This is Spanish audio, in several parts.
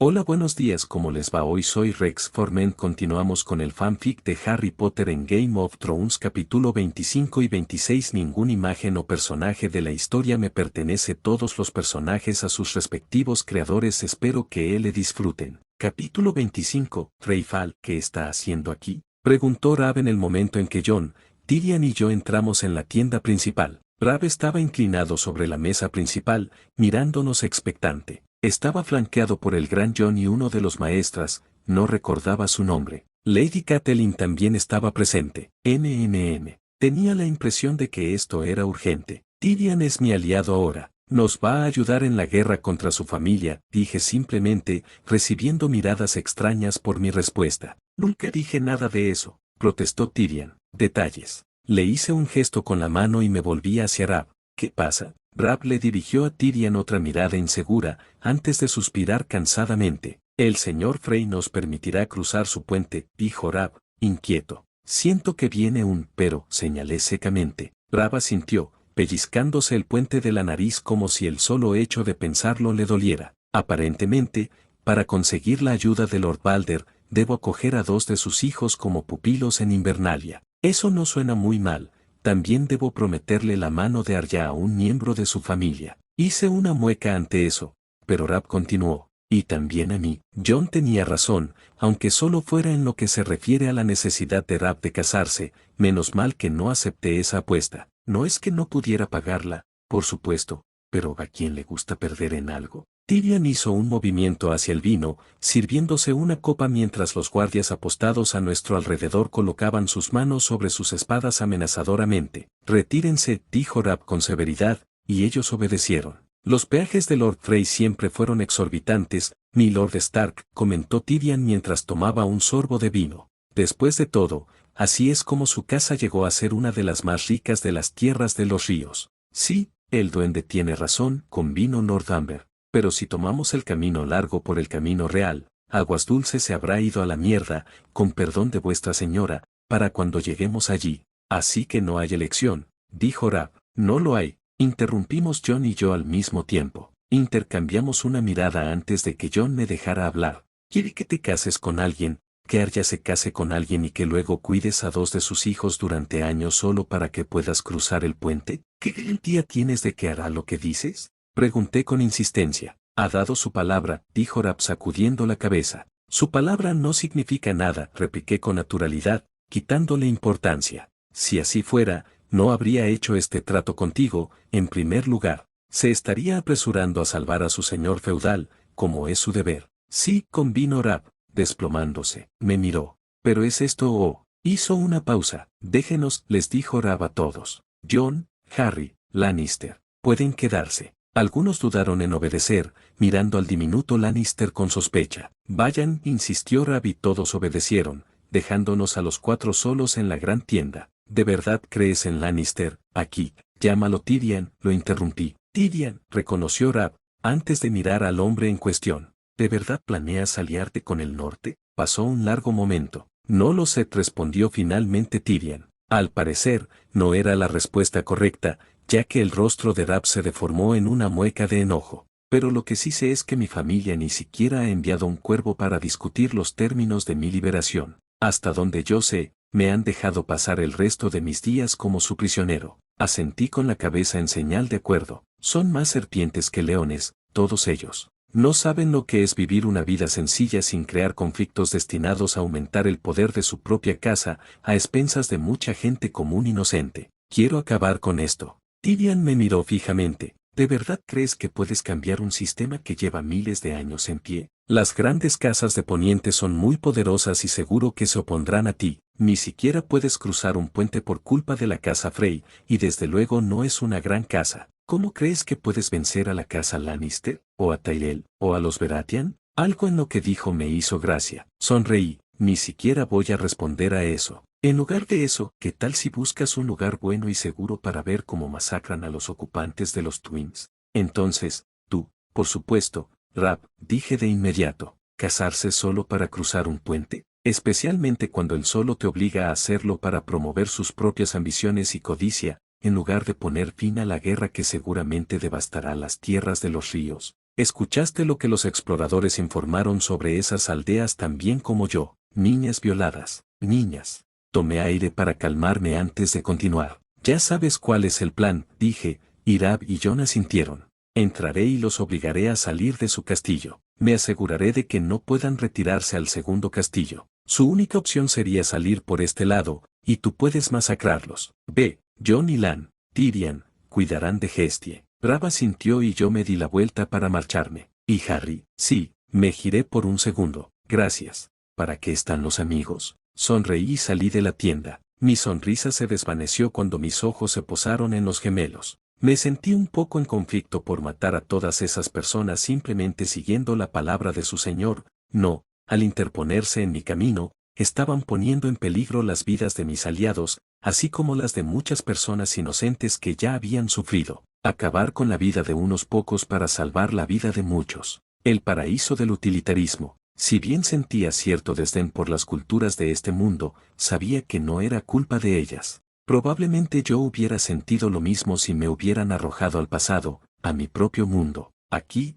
Hola, buenos días, ¿cómo les va? Hoy soy Rex Forment. Continuamos con el fanfic de Harry Potter en Game of Thrones capítulo 25 y 26. Ninguna imagen o personaje de la historia me pertenece, todos los personajes a sus respectivos creadores. Espero que le disfruten. Capítulo 25. Ralph, ¿qué está haciendo aquí?, preguntó Rab en el momento en que Jon, Tyrion y yo entramos en la tienda principal. Rab estaba inclinado sobre la mesa principal, mirándonos expectante. Estaba flanqueado por el gran Jon y uno de los maestras, no recordaba su nombre. Lady Catelyn también estaba presente. Tenía la impresión de que esto era urgente. Tyrion es mi aliado ahora. Nos va a ayudar en la guerra contra su familia, dije simplemente, recibiendo miradas extrañas por mi respuesta. Nunca dije nada de eso, protestó Tyrion. Detalles. Le hice un gesto con la mano y me volví hacia Rab. ¿Qué pasa? Rab le dirigió a Tyrion otra mirada insegura, antes de suspirar cansadamente. El señor Frey nos permitirá cruzar su puente, dijo Rab, inquieto. Siento que viene pero, señalé secamente. Rab asintió, pellizcándose el puente de la nariz como si el solo hecho de pensarlo le doliera. Aparentemente, para conseguir la ayuda de Lord Balder, debo acoger a 2 de sus hijos como pupilos en Invernalia. Eso no suena muy mal. También debo prometerle la mano de Arya a un miembro de su familia. Hice una mueca ante eso, pero Rab continuó, y también a mí. Jon tenía razón, aunque solo fuera en lo que se refiere a la necesidad de Rab de casarse. Menos mal que no acepté esa apuesta. No es que no pudiera pagarla, por supuesto, pero ¿a quién le gusta perder en algo? Tyrion hizo un movimiento hacia el vino, sirviéndose una copa mientras los guardias apostados a nuestro alrededor colocaban sus manos sobre sus espadas amenazadoramente. Retírense, dijo Rab con severidad, y ellos obedecieron. Los peajes de Lord Frey siempre fueron exorbitantes, mi Lord Stark, comentó Tyrion mientras tomaba un sorbo de vino. Después de todo, así es como su casa llegó a ser una de las más ricas de las tierras de los ríos. Sí, el duende tiene razón, convino Lord Amber. Pero si tomamos el camino largo por el camino real, Aguas Dulces se habrá ido a la mierda, con perdón de vuestra señora, para cuando lleguemos allí. Así que no hay elección, dijo Rab. No lo hay, interrumpimos Jon y yo al mismo tiempo. Intercambiamos una mirada antes de que Jon me dejara hablar. ¿Quiere que te cases con alguien, que Arya se case con alguien y que luego cuides a 2 de sus hijos durante años solo para que puedas cruzar el puente? ¿Qué garantía tienes de que hará lo que dices?, pregunté con insistencia. Ha dado su palabra, dijo Rab sacudiendo la cabeza. Su palabra no significa nada, repliqué con naturalidad, quitándole importancia. Si así fuera, no habría hecho este trato contigo. En primer lugar, se estaría apresurando a salvar a su señor feudal, como es su deber. Sí, convino Rab, desplomándose. Me miró. ¿Pero es esto o? Hizo una pausa. Déjenos, les dijo Rab a todos. Jon, Harry, Lannister, pueden quedarse. Algunos dudaron en obedecer, mirando al diminuto Lannister con sospecha. Vayan, insistió Rab y todos obedecieron, dejándonos a los 4 solos en la gran tienda. ¿De verdad crees en Lannister? Aquí, llámalo Tyrion, lo interrumpí. Tyrion, reconoció Rab, antes de mirar al hombre en cuestión. ¿De verdad planeas aliarte con el norte? Pasó un largo momento. No lo sé, respondió finalmente Tyrion. Al parecer, no era la respuesta correcta, ya que el rostro de Rab se deformó en una mueca de enojo. Pero lo que sí sé es que mi familia ni siquiera ha enviado un cuervo para discutir los términos de mi liberación. Hasta donde yo sé, me han dejado pasar el resto de mis días como su prisionero. Asentí con la cabeza en señal de acuerdo. Son más serpientes que leones, todos ellos. No saben lo que es vivir una vida sencilla sin crear conflictos destinados a aumentar el poder de su propia casa, a expensas de mucha gente común inocente. Quiero acabar con esto. Tyrion me miró fijamente. ¿De verdad crees que puedes cambiar un sistema que lleva miles de años en pie? Las grandes casas de Poniente son muy poderosas y seguro que se opondrán a ti. Ni siquiera puedes cruzar un puente por culpa de la casa Frey, y desde luego no es una gran casa. ¿Cómo crees que puedes vencer a la casa Lannister, o a Tyrell, o a los Baratheon? Algo en lo que dijo me hizo gracia. Sonreí. Ni siquiera voy a responder a eso. En lugar de eso, ¿qué tal si buscas un lugar bueno y seguro para ver cómo masacran a los ocupantes de los Twins? Entonces, tú, por supuesto, Rab, dije de inmediato, ¿casarse solo para cruzar un puente? Especialmente cuando él solo te obliga a hacerlo para promover sus propias ambiciones y codicia, en lugar de poner fin a la guerra que seguramente devastará las tierras de los ríos. Escuchaste lo que los exploradores informaron sobre esas aldeas tan bien como yo, niñas violadas, niñas. Tomé aire para calmarme antes de continuar. Ya sabes cuál es el plan, dije. Irab y Jon asintieron. Entraré y los obligaré a salir de su castillo. Me aseguraré de que no puedan retirarse al segundo castillo. Su única opción sería salir por este lado, y tú puedes masacrarlos. Ve, Jon y Lan, Tyrion, cuidarán de Hestie. Brava sintió y yo me di la vuelta para marcharme. ¿Y Harry? Sí, me giré por un segundo. Gracias. ¿Para qué están los amigos? Sonreí y salí de la tienda. Mi sonrisa se desvaneció cuando mis ojos se posaron en los gemelos. Me sentí un poco en conflicto por matar a todas esas personas simplemente siguiendo la palabra de su señor. No, al interponerse en mi camino, estaban poniendo en peligro las vidas de mis aliados, así como las de muchas personas inocentes que ya habían sufrido. Acabar con la vida de unos pocos para salvar la vida de muchos. El paraíso del utilitarismo. Si bien sentía cierto desdén por las culturas de este mundo, sabía que no era culpa de ellas. Probablemente yo hubiera sentido lo mismo si me hubieran arrojado al pasado, a mi propio mundo. Aquí,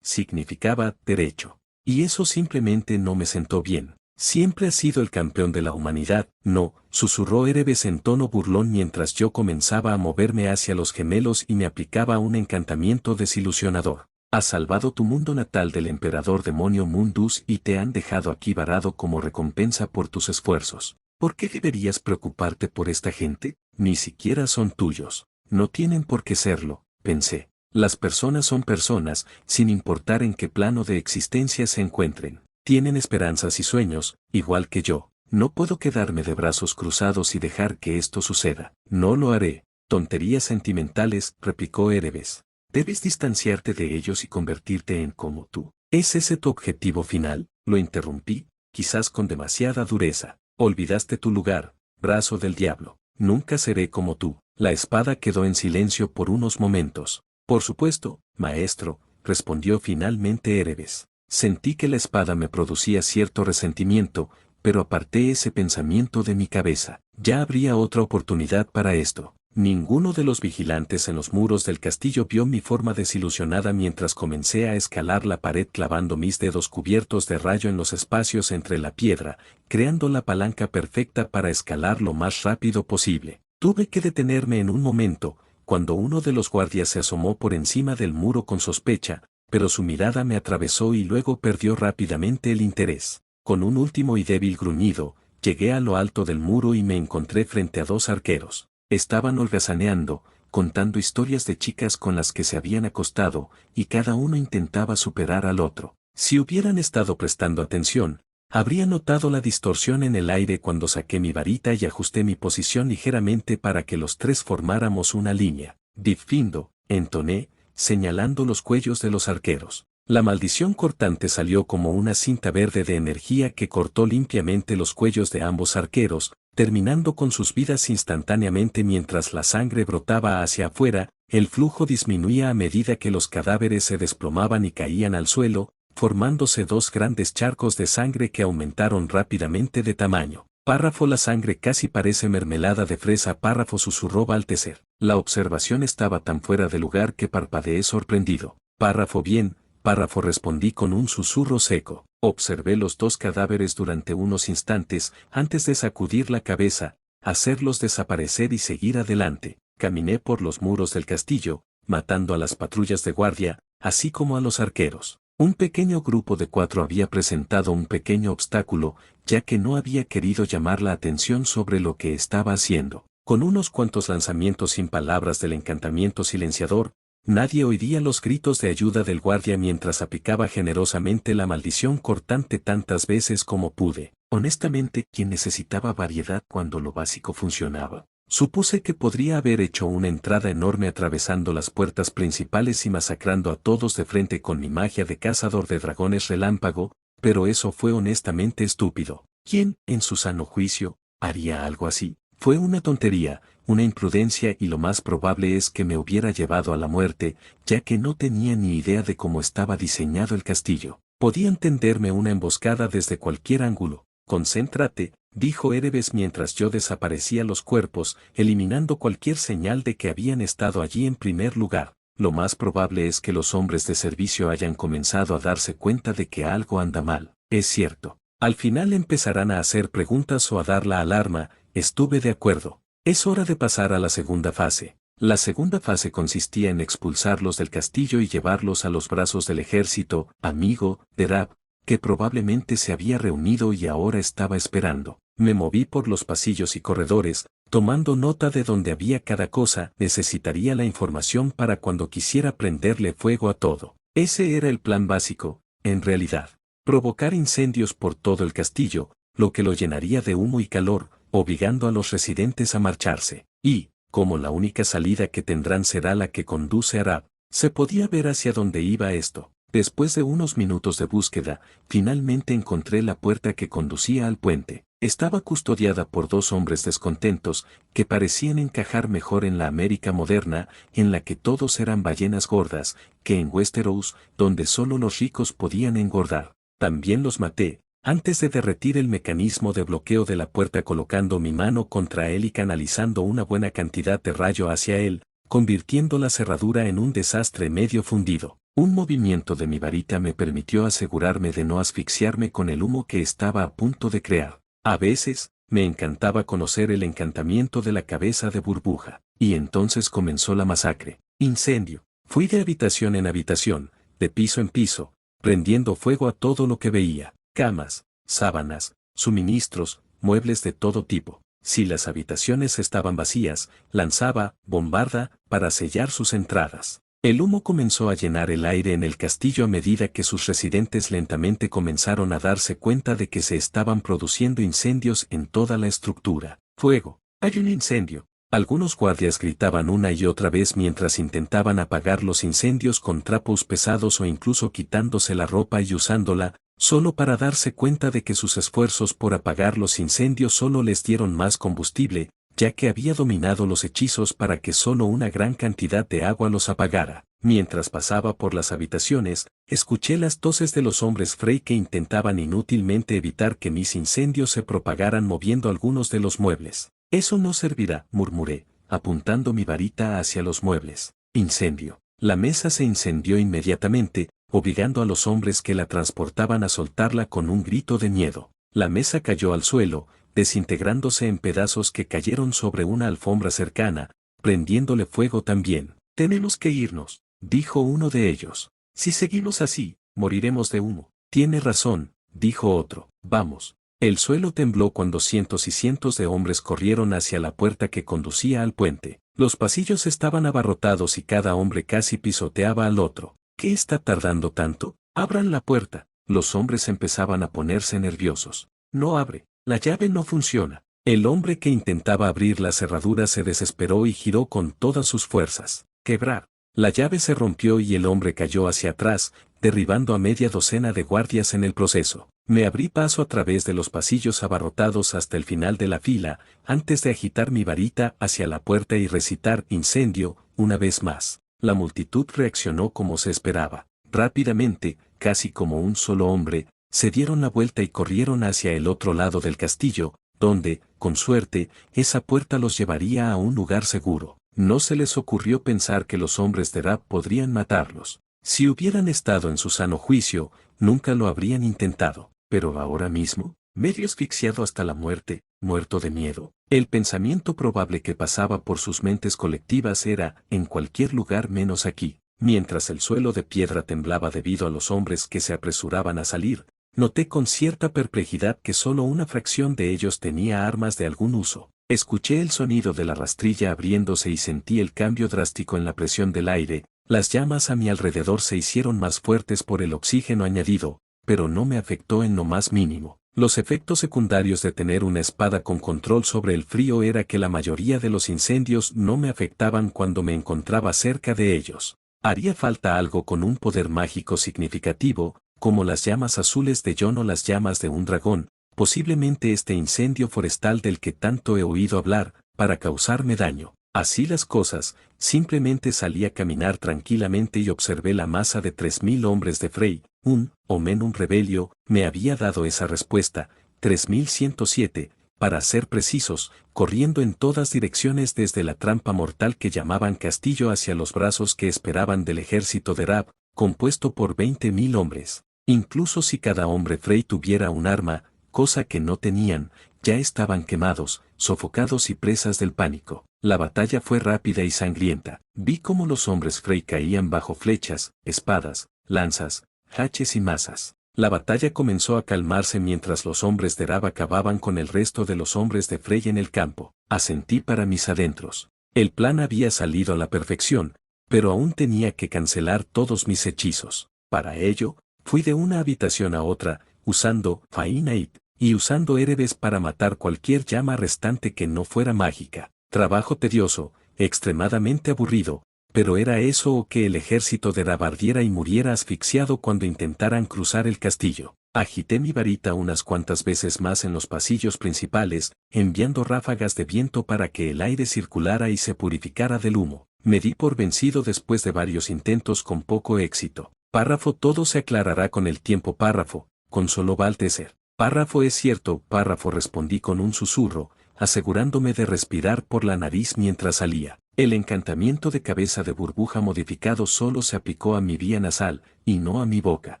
significaba derecho. Y eso simplemente no me sentó bien. Siempre has sido el campeón de la humanidad, no, susurró Erebes en tono burlón mientras yo comenzaba a moverme hacia los gemelos y me aplicaba un encantamiento desilusionador. Has salvado tu mundo natal del emperador demonio Mundus y te han dejado aquí varado como recompensa por tus esfuerzos. ¿Por qué deberías preocuparte por esta gente? Ni siquiera son tuyos. No tienen por qué serlo, pensé. Las personas son personas, sin importar en qué plano de existencia se encuentren. Tienen esperanzas y sueños, igual que yo. No puedo quedarme de brazos cruzados y dejar que esto suceda. No lo haré. Tonterías sentimentales, replicó Erebes. Debes distanciarte de ellos y convertirte en como tú. ¿Es ese tu objetivo final? Lo interrumpí, quizás con demasiada dureza. Olvidaste tu lugar, brazo del diablo. Nunca seré como tú. La espada quedó en silencio por unos momentos. Por supuesto, maestro, respondió finalmente Erebes. Sentí que la espada me producía cierto resentimiento, pero aparté ese pensamiento de mi cabeza. Ya habría otra oportunidad para esto. Ninguno de los vigilantes en los muros del castillo vio mi forma desilusionada mientras comencé a escalar la pared clavando mis dedos cubiertos de rayo en los espacios entre la piedra, creando la palanca perfecta para escalar lo más rápido posible. Tuve que detenerme en un momento, cuando uno de los guardias se asomó por encima del muro con sospecha, pero su mirada me atravesó y luego perdió rápidamente el interés. Con un último y débil gruñido, llegué a lo alto del muro y me encontré frente a dos arqueros. Estaban holgazaneando, contando historias de chicas con las que se habían acostado, y cada uno intentaba superar al otro. Si hubieran estado prestando atención, habría notado la distorsión en el aire cuando saqué mi varita y ajusté mi posición ligeramente para que los tres formáramos una línea. Difindo, entoné, señalando los cuellos de los arqueros. La maldición cortante salió como una cinta verde de energía que cortó limpiamente los cuellos de ambos arqueros, terminando con sus vidas instantáneamente mientras la sangre brotaba hacia afuera. El flujo disminuía a medida que los cadáveres se desplomaban y caían al suelo, formándose dos grandes charcos de sangre que aumentaron rápidamente de tamaño. Párrafo la sangre casi parece mermelada de fresa. Párrafo susurró Balteser. La observación estaba tan fuera de lugar que parpadeé sorprendido. Párrafo bien, párrafo respondí con un susurro seco. Observé los dos cadáveres durante unos instantes antes de sacudir la cabeza, hacerlos desaparecer y seguir adelante. Caminé por los muros del castillo, matando a las patrullas de guardia, así como a los arqueros. Un pequeño grupo de 4 había presentado un pequeño obstáculo, ya que no había querido llamar la atención sobre lo que estaba haciendo. Con unos cuantos lanzamientos sin palabras del encantamiento silenciador, nadie oiría los gritos de ayuda del guardia mientras aplicaba generosamente la maldición cortante tantas veces como pude. Honestamente, ¿quién necesitaba variedad cuando lo básico funcionaba? Supuse que podría haber hecho una entrada enorme atravesando las puertas principales y masacrando a todos de frente con mi magia de cazador de dragones relámpago, pero eso fue honestamente estúpido. ¿Quién, en su sano juicio, haría algo así? Fue una tontería, una imprudencia y lo más probable es que me hubiera llevado a la muerte, ya que no tenía ni idea de cómo estaba diseñado el castillo. Podían tenderme una emboscada desde cualquier ángulo. Concéntrate, dijo Erebes mientras yo desaparecía los cuerpos, eliminando cualquier señal de que habían estado allí en primer lugar. lo más probable es que los hombres de servicio hayan comenzado a darse cuenta de que algo anda mal. Es cierto. Al final empezarán a hacer preguntas o a dar la alarma. Estuve de acuerdo. Es hora de pasar a la segunda fase. La segunda fase consistía en expulsarlos del castillo y llevarlos a los brazos del ejército, amigo, de Rab, que probablemente se había reunido y ahora estaba esperando. Me moví por los pasillos y corredores, tomando nota de dónde había cada cosa. Necesitaría la información para cuando quisiera prenderle fuego a todo. Ese era el plan básico, en realidad. Provocar incendios por todo el castillo, lo que lo llenaría de humo y calor, obligando a los residentes a marcharse. Y, como la única salida que tendrán será la que conduce a Rab, se podía ver hacia dónde iba esto. Después de unos minutos de búsqueda, finalmente encontré la puerta que conducía al puente. Estaba custodiada por dos hombres descontentos, que parecían encajar mejor en la América moderna, en la que todos eran ballenas gordas, que en Westeros, donde solo los ricos podían engordar. También los maté, antes de derretir el mecanismo de bloqueo de la puerta colocando mi mano contra él y canalizando una buena cantidad de rayo hacia él, convirtiendo la cerradura en un desastre medio fundido. Un movimiento de mi varita me permitió asegurarme de no asfixiarme con el humo que estaba a punto de crear. A veces, me encantaba conocer el encantamiento de la cabeza de burbuja. Y entonces comenzó la masacre. Incendio. Fui de habitación en habitación, de piso en piso, prendiendo fuego a todo lo que veía. Camas, sábanas, suministros, muebles de todo tipo. Si las habitaciones estaban vacías, lanzaba bombarda para sellar sus entradas. El humo comenzó a llenar el aire en el castillo a medida que sus residentes lentamente comenzaron a darse cuenta de que se estaban produciendo incendios en toda la estructura. Fuego. Hay un incendio. Algunos guardias gritaban una y otra vez mientras intentaban apagar los incendios con trapos pesados o incluso quitándose la ropa y usándola, solo para darse cuenta de que sus esfuerzos por apagar los incendios solo les dieron más combustible, ya que había dominado los hechizos para que solo una gran cantidad de agua los apagara. Mientras pasaba por las habitaciones, escuché las toses de los hombres Frey que intentaban inútilmente evitar que mis incendios se propagaran moviendo algunos de los muebles. Eso no servirá, murmuré, apuntando mi varita hacia los muebles. Incendio. La mesa se incendió inmediatamente, obligando a los hombres que la transportaban a soltarla con un grito de miedo. La mesa cayó al suelo, desintegrándose en pedazos que cayeron sobre una alfombra cercana, prendiéndole fuego también. Tenemos que irnos, dijo uno de ellos. Si seguimos así, moriremos de humo. Tiene razón, dijo otro. Vamos. El suelo tembló cuando cientos y cientos de hombres corrieron hacia la puerta que conducía al puente. Los pasillos estaban abarrotados y cada hombre casi pisoteaba al otro. ¿Qué está tardando tanto? Abran la puerta. Los hombres empezaban a ponerse nerviosos. No abre. La llave no funciona. El hombre que intentaba abrir la cerradura se desesperó y giró con todas sus fuerzas. Quebrar. La llave se rompió y el hombre cayó hacia atrás, derribando a media docena de guardias en el proceso. Me abrí paso a través de los pasillos abarrotados hasta el final de la fila, antes de agitar mi varita hacia la puerta y recitar incendio, una vez más. La multitud reaccionó como se esperaba. Rápidamente, casi como un solo hombre, se dieron la vuelta y corrieron hacia el otro lado del castillo, donde, con suerte, esa puerta los llevaría a un lugar seguro. No se les ocurrió pensar que los hombres de Rab podrían matarlos. Si hubieran estado en su sano juicio, nunca lo habrían intentado. Pero ahora mismo, medio asfixiado hasta la muerte, muerto de miedo, el pensamiento probable que pasaba por sus mentes colectivas era, en cualquier lugar menos aquí. Mientras el suelo de piedra temblaba debido a los hombres que se apresuraban a salir, noté con cierta perplejidad que solo una fracción de ellos tenía armas de algún uso. Escuché el sonido de la rastrilla abriéndose y sentí el cambio drástico en la presión del aire. Las llamas a mi alrededor se hicieron más fuertes por el oxígeno añadido, pero no me afectó en lo más mínimo. Los efectos secundarios de tener una espada con control sobre el frío era que la mayoría de los incendios no me afectaban cuando me encontraba cerca de ellos. Haría falta algo con un poder mágico significativo, como las llamas azules de Jon o las llamas de un dragón, posiblemente este incendio forestal del que tanto he oído hablar, para causarme daño. Así las cosas, simplemente salí a caminar tranquilamente y observé la masa de 3000 hombres de Frey. Un Omenum Rebelio me había dado esa respuesta. 3107, para ser precisos, corriendo en todas direcciones desde la trampa mortal que llamaban castillo hacia los brazos que esperaban del ejército de Rab, compuesto por 20.000 hombres. Incluso si cada hombre Frey tuviera un arma, cosa que no tenían, ya estaban quemados, sofocados y presas del pánico. La batalla fue rápida y sangrienta. Vi cómo los hombres Frey caían bajo flechas, espadas, lanzas, haches y mazas. La batalla comenzó a calmarse mientras los hombres de Rab acababan con el resto de los hombres de Frey en el campo. Asentí para mis adentros. El plan había salido a la perfección, pero aún tenía que cancelar todos mis hechizos. Para ello, fui de una habitación a otra, usando Fainait, y usando Erebes para matar cualquier llama restante que no fuera mágica. Trabajo tedioso, extremadamente aburrido, pero era eso o que el ejército de Rab ardiera y muriera asfixiado cuando intentaran cruzar el castillo. Agité mi varita unas cuantas veces más en los pasillos principales, enviando ráfagas de viento para que el aire circulara y se purificara del humo. Me di por vencido después de varios intentos con poco éxito. Párrafo. Todo se aclarará con el tiempo. Párrafo, consoló Balteser. Párrafo. Es cierto. Párrafo, respondí con un susurro, asegurándome de respirar por la nariz mientras salía. El encantamiento de cabeza de burbuja modificado solo se aplicó a mi vía nasal, y no a mi boca.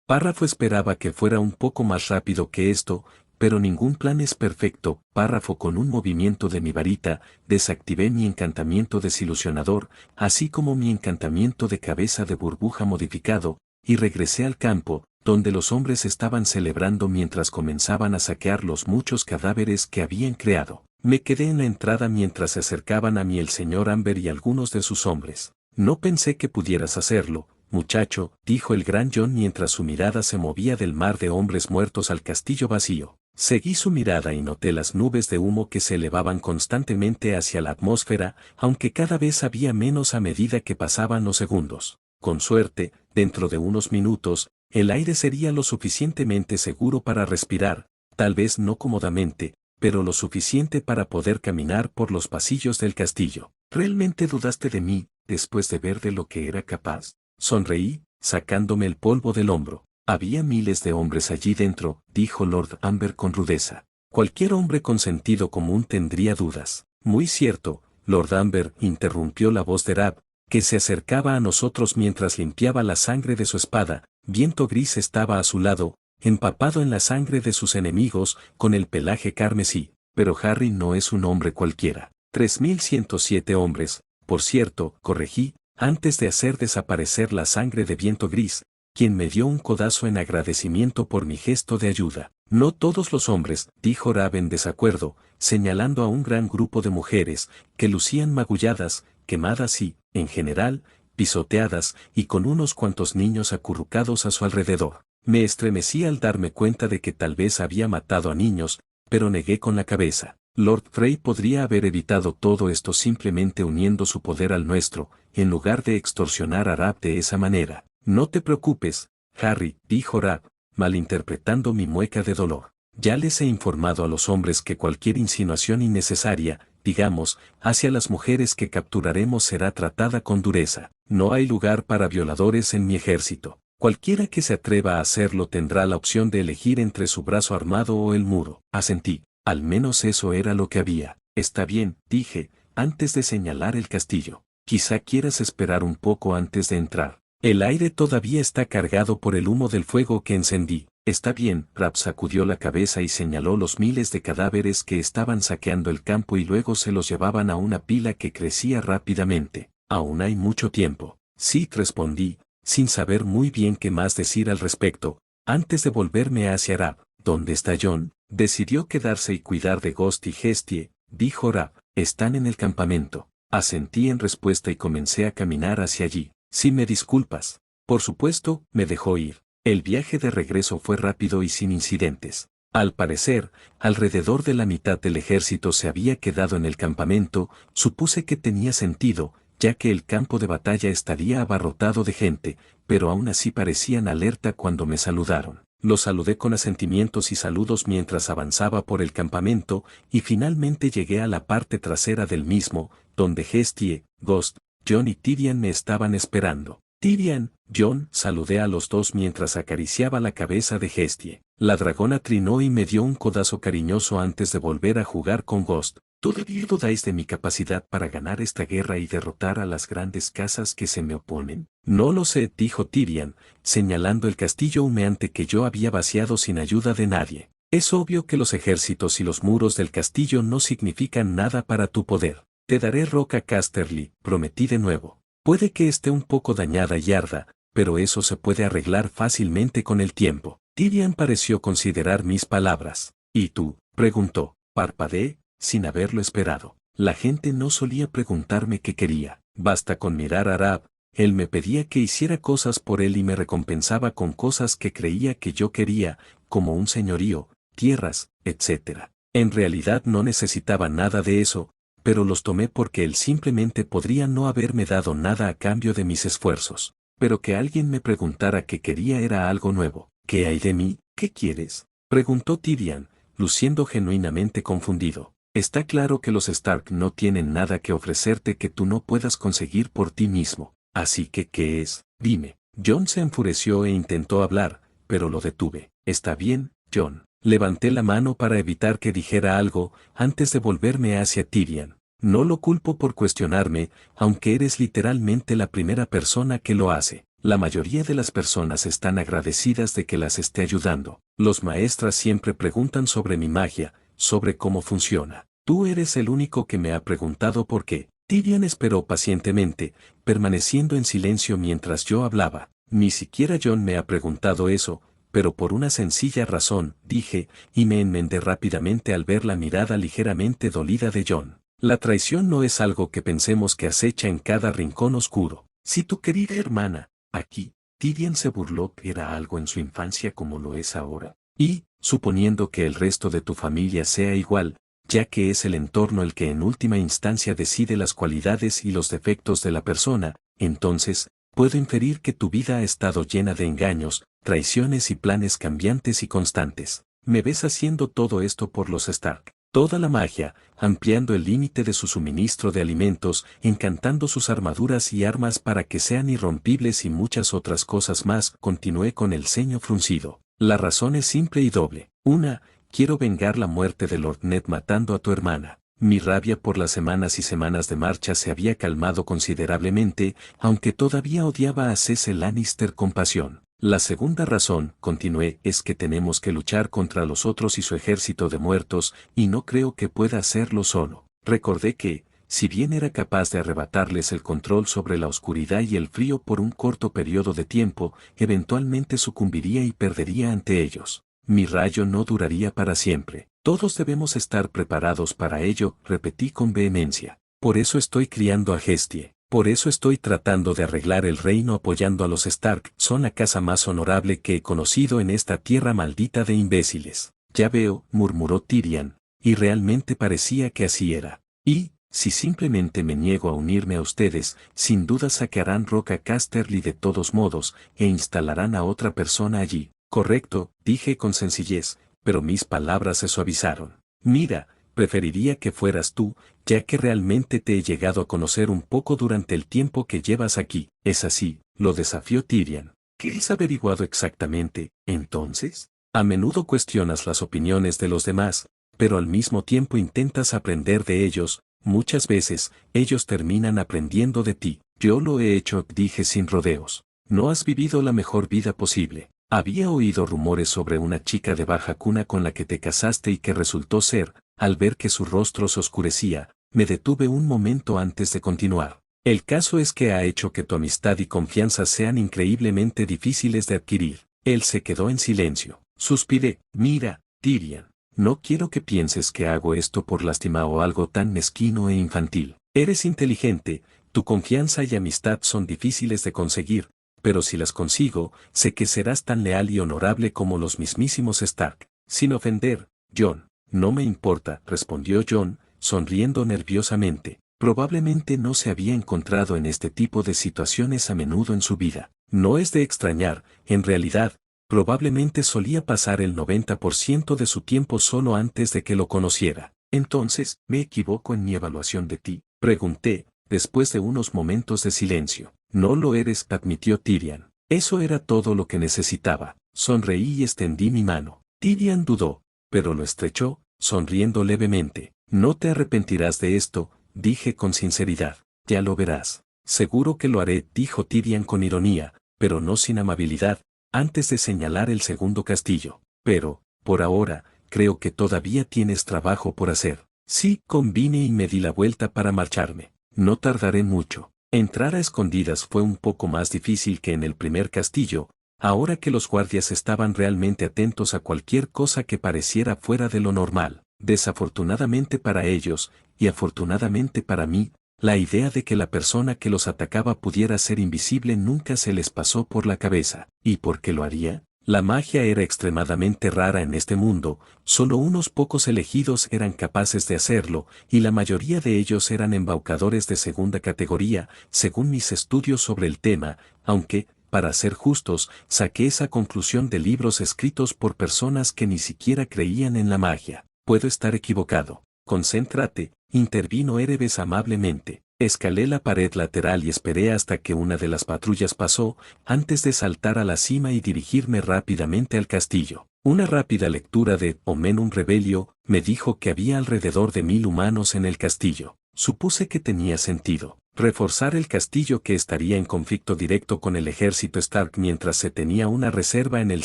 Párrafo. Esperaba que fuera un poco más rápido que esto, pero ningún plan es perfecto. Párrafo. Con un movimiento de mi varita, desactivé mi encantamiento desilusionador, así como mi encantamiento de cabeza de burbuja modificado, y regresé al campo, donde los hombres estaban celebrando mientras comenzaban a saquear los muchos cadáveres que habían creado. Me quedé en la entrada mientras se acercaban a mí el señor Amber y algunos de sus hombres. No pensé que pudieras hacerlo, muchacho, dijo el gran John mientras su mirada se movía del mar de hombres muertos al castillo vacío. Seguí su mirada y noté las nubes de humo que se elevaban constantemente hacia la atmósfera, aunque cada vez había menos a medida que pasaban los segundos. Con suerte, dentro de unos minutos, el aire sería lo suficientemente seguro para respirar, tal vez no cómodamente, pero lo suficiente para poder caminar por los pasillos del castillo. ¿Realmente dudaste de mí, después de ver de lo que era capaz? Sonreí, sacándome el polvo del hombro. Había miles de hombres allí dentro, dijo Lord Amber con rudeza. Cualquier hombre con sentido común tendría dudas. Muy cierto, Lord Amber, interrumpió la voz de Rab, que se acercaba a nosotros mientras limpiaba la sangre de su espada. Viento Gris estaba a su lado, empapado en la sangre de sus enemigos, con el pelaje carmesí. Pero Harry no es un hombre cualquiera. 3107 hombres, por cierto, corregí, antes de hacer desaparecer la sangre de Viento Gris, quien me dio un codazo en agradecimiento por mi gesto de ayuda. No todos los hombres, dijo Rab en desacuerdo, señalando a un gran grupo de mujeres, que lucían magulladas, quemadas y, en general, pisoteadas, y con unos cuantos niños acurrucados a su alrededor. Me estremecí al darme cuenta de que tal vez había matado a niños, pero negué con la cabeza. Lord Frey podría haber evitado todo esto simplemente uniendo su poder al nuestro, en lugar de extorsionar a Rab de esa manera. No te preocupes, Harry, dijo Rab, malinterpretando mi mueca de dolor. Ya les he informado a los hombres que cualquier insinuación innecesaria, digamos, hacia las mujeres que capturaremos será tratada con dureza. No hay lugar para violadores en mi ejército. Cualquiera que se atreva a hacerlo tendrá la opción de elegir entre su brazo armado o el muro. Asentí. Al menos eso era lo que había. Está bien, dije, antes de señalar el castillo. Quizá quieras esperar un poco antes de entrar. El aire todavía está cargado por el humo del fuego que encendí. Está bien, Rab sacudió la cabeza y señaló los miles de cadáveres que estaban saqueando el campo y luego se los llevaban a una pila que crecía rápidamente. Aún hay mucho tiempo. Sí, respondí, sin saber muy bien qué más decir al respecto, antes de volverme hacia Rab. ¿Dónde está John? Decidió quedarse y cuidar de Ghost y Gestie, dijo Rab. Están en el campamento. Asentí en respuesta y comencé a caminar hacia allí. Si me disculpas. Por supuesto, me dejó ir. El viaje de regreso fue rápido y sin incidentes. Al parecer, alrededor de la mitad del ejército se había quedado en el campamento. Supuse que tenía sentido, ya que el campo de batalla estaría abarrotado de gente, pero aún así parecían alerta cuando me saludaron. Los saludé con asentimientos y saludos mientras avanzaba por el campamento, y finalmente llegué a la parte trasera del mismo, donde Gestie, Ghost, John y Tyrion me estaban esperando. Tyrion, Jon, saludé a los dos mientras acariciaba la cabeza de Hestie. La dragona trinó y me dio un codazo cariñoso antes de volver a jugar con Ghost. ¿Todavía dudáis de mi capacidad para ganar esta guerra y derrotar a las grandes casas que se me oponen? No lo sé, dijo Tyrion, señalando el castillo humeante que yo había vaciado sin ayuda de nadie. Es obvio que los ejércitos y los muros del castillo no significan nada para tu poder. Te daré roca Casterly, prometí de nuevo. Puede que esté un poco dañada y arda, pero eso se puede arreglar fácilmente con el tiempo. Tyrion pareció considerar mis palabras. ¿Y tú? Preguntó. Parpadeé, sin haberlo esperado. La gente no solía preguntarme qué quería. Basta con mirar a Arab. Él me pedía que hiciera cosas por él y me recompensaba con cosas que creía que yo quería, como un señorío, tierras, etc. En realidad no necesitaba nada de eso, pero los tomé porque él simplemente podría no haberme dado nada a cambio de mis esfuerzos. Pero que alguien me preguntara qué quería era algo nuevo. ¿Qué hay de mí? ¿Qué quieres? Preguntó Tyrion, luciendo genuinamente confundido. Está claro que los Stark no tienen nada que ofrecerte que tú no puedas conseguir por ti mismo. Así que, ¿qué es? Dime. Jon se enfureció e intentó hablar, pero lo detuve. Está bien, Jon. Levanté la mano para evitar que dijera algo, antes de volverme hacia Tyrion. No lo culpo por cuestionarme, aunque eres literalmente la primera persona que lo hace. La mayoría de las personas están agradecidas de que las esté ayudando. Los maestras siempre preguntan sobre mi magia, sobre cómo funciona. Tú eres el único que me ha preguntado por qué. Tyrion esperó pacientemente, permaneciendo en silencio mientras yo hablaba. Ni siquiera Jon me ha preguntado eso, pero por una sencilla razón, dije, y me enmendé rápidamente al ver la mirada ligeramente dolida de Jon. La traición no es algo que pensemos que acecha en cada rincón oscuro. Si tu querida hermana, aquí, Tyrion se burló, era algo en su infancia como lo es ahora. Y, suponiendo que el resto de tu familia sea igual, ya que es el entorno el que en última instancia decide las cualidades y los defectos de la persona, entonces, puedo inferir que tu vida ha estado llena de engaños, traiciones y planes cambiantes y constantes. Me ves haciendo todo esto por los Stark. Toda la magia, ampliando el límite de su suministro de alimentos, encantando sus armaduras y armas para que sean irrompibles y muchas otras cosas más, continué con el ceño fruncido. La razón es simple y doble. Una, quiero vengar la muerte de Lord Ned matando a tu hermana. Mi rabia por las semanas y semanas de marcha se había calmado considerablemente, aunque todavía odiaba a Cersei Lannister con pasión. La segunda razón, continué, es que tenemos que luchar contra los otros y su ejército de muertos, y no creo que pueda hacerlo solo. Recordé que, si bien era capaz de arrebatarles el control sobre la oscuridad y el frío por un corto periodo de tiempo, eventualmente sucumbiría y perdería ante ellos. Mi rayo no duraría para siempre. Todos debemos estar preparados para ello, repetí con vehemencia. Por eso estoy criando a Hestie. Por eso estoy tratando de arreglar el reino apoyando a los Stark. Son la casa más honorable que he conocido en esta tierra maldita de imbéciles. Ya veo, murmuró Tyrion, y realmente parecía que así era. Y, si simplemente me niego a unirme a ustedes, sin duda sacarán Roca Casterly de todos modos, e instalarán a otra persona allí. Correcto, dije con sencillez, pero mis palabras se suavizaron. Mira, preferiría que fueras tú, ya que realmente te he llegado a conocer un poco durante el tiempo que llevas aquí. ¿Es así? Lo desafió Tyrion. ¿Qué has averiguado exactamente, entonces? A menudo cuestionas las opiniones de los demás, pero al mismo tiempo intentas aprender de ellos. Muchas veces, ellos terminan aprendiendo de ti. Yo lo he hecho, dije sin rodeos. No has vivido la mejor vida posible. Había oído rumores sobre una chica de baja cuna con la que te casaste y que resultó ser, al ver que su rostro se oscurecía, me detuve un momento antes de continuar. El caso es que ha hecho que tu amistad y confianza sean increíblemente difíciles de adquirir. Él se quedó en silencio. Suspiré. Mira, Tyrion, no quiero que pienses que hago esto por lástima o algo tan mezquino e infantil. Eres inteligente, tu confianza y amistad son difíciles de conseguir, pero si las consigo, sé que serás tan leal y honorable como los mismísimos Stark. Sin ofender, Jon. No me importa, respondió Jon, sonriendo nerviosamente. Probablemente no se había encontrado en este tipo de situaciones a menudo en su vida. No es de extrañar, en realidad, probablemente solía pasar el 90% de su tiempo solo antes de que lo conociera. Entonces, ¿me equivoco en mi evaluación de ti? Pregunté, después de unos momentos de silencio. No lo eres, admitió Tyrion. Eso era todo lo que necesitaba. Sonreí y extendí mi mano. Tyrion dudó, pero lo estrechó, sonriendo levemente. No te arrepentirás de esto, dije con sinceridad. Ya lo verás. Seguro que lo haré, dijo Tyrion con ironía, pero no sin amabilidad, antes de señalar el segundo castillo. Pero, por ahora, creo que todavía tienes trabajo por hacer. Sí, convine y me di la vuelta para marcharme. No tardaré mucho. Entrar a escondidas fue un poco más difícil que en el primer castillo, ahora que los guardias estaban realmente atentos a cualquier cosa que pareciera fuera de lo normal. Desafortunadamente para ellos, y afortunadamente para mí, la idea de que la persona que los atacaba pudiera ser invisible nunca se les pasó por la cabeza. ¿Y por qué lo haría? La magia era extremadamente rara en este mundo, solo unos pocos elegidos eran capaces de hacerlo, y la mayoría de ellos eran embaucadores de segunda categoría, según mis estudios sobre el tema, aunque, para ser justos, saqué esa conclusión de libros escritos por personas que ni siquiera creían en la magia. Puedo estar equivocado. Concéntrate, intervino Erebes amablemente. Escalé la pared lateral y esperé hasta que una de las patrullas pasó, antes de saltar a la cima y dirigirme rápidamente al castillo. Una rápida lectura de Omenum Rebelio me dijo que había alrededor de 1000 humanos en el castillo. Supuse que tenía sentido. Reforzar el castillo que estaría en conflicto directo con el ejército Stark mientras se tenía una reserva en el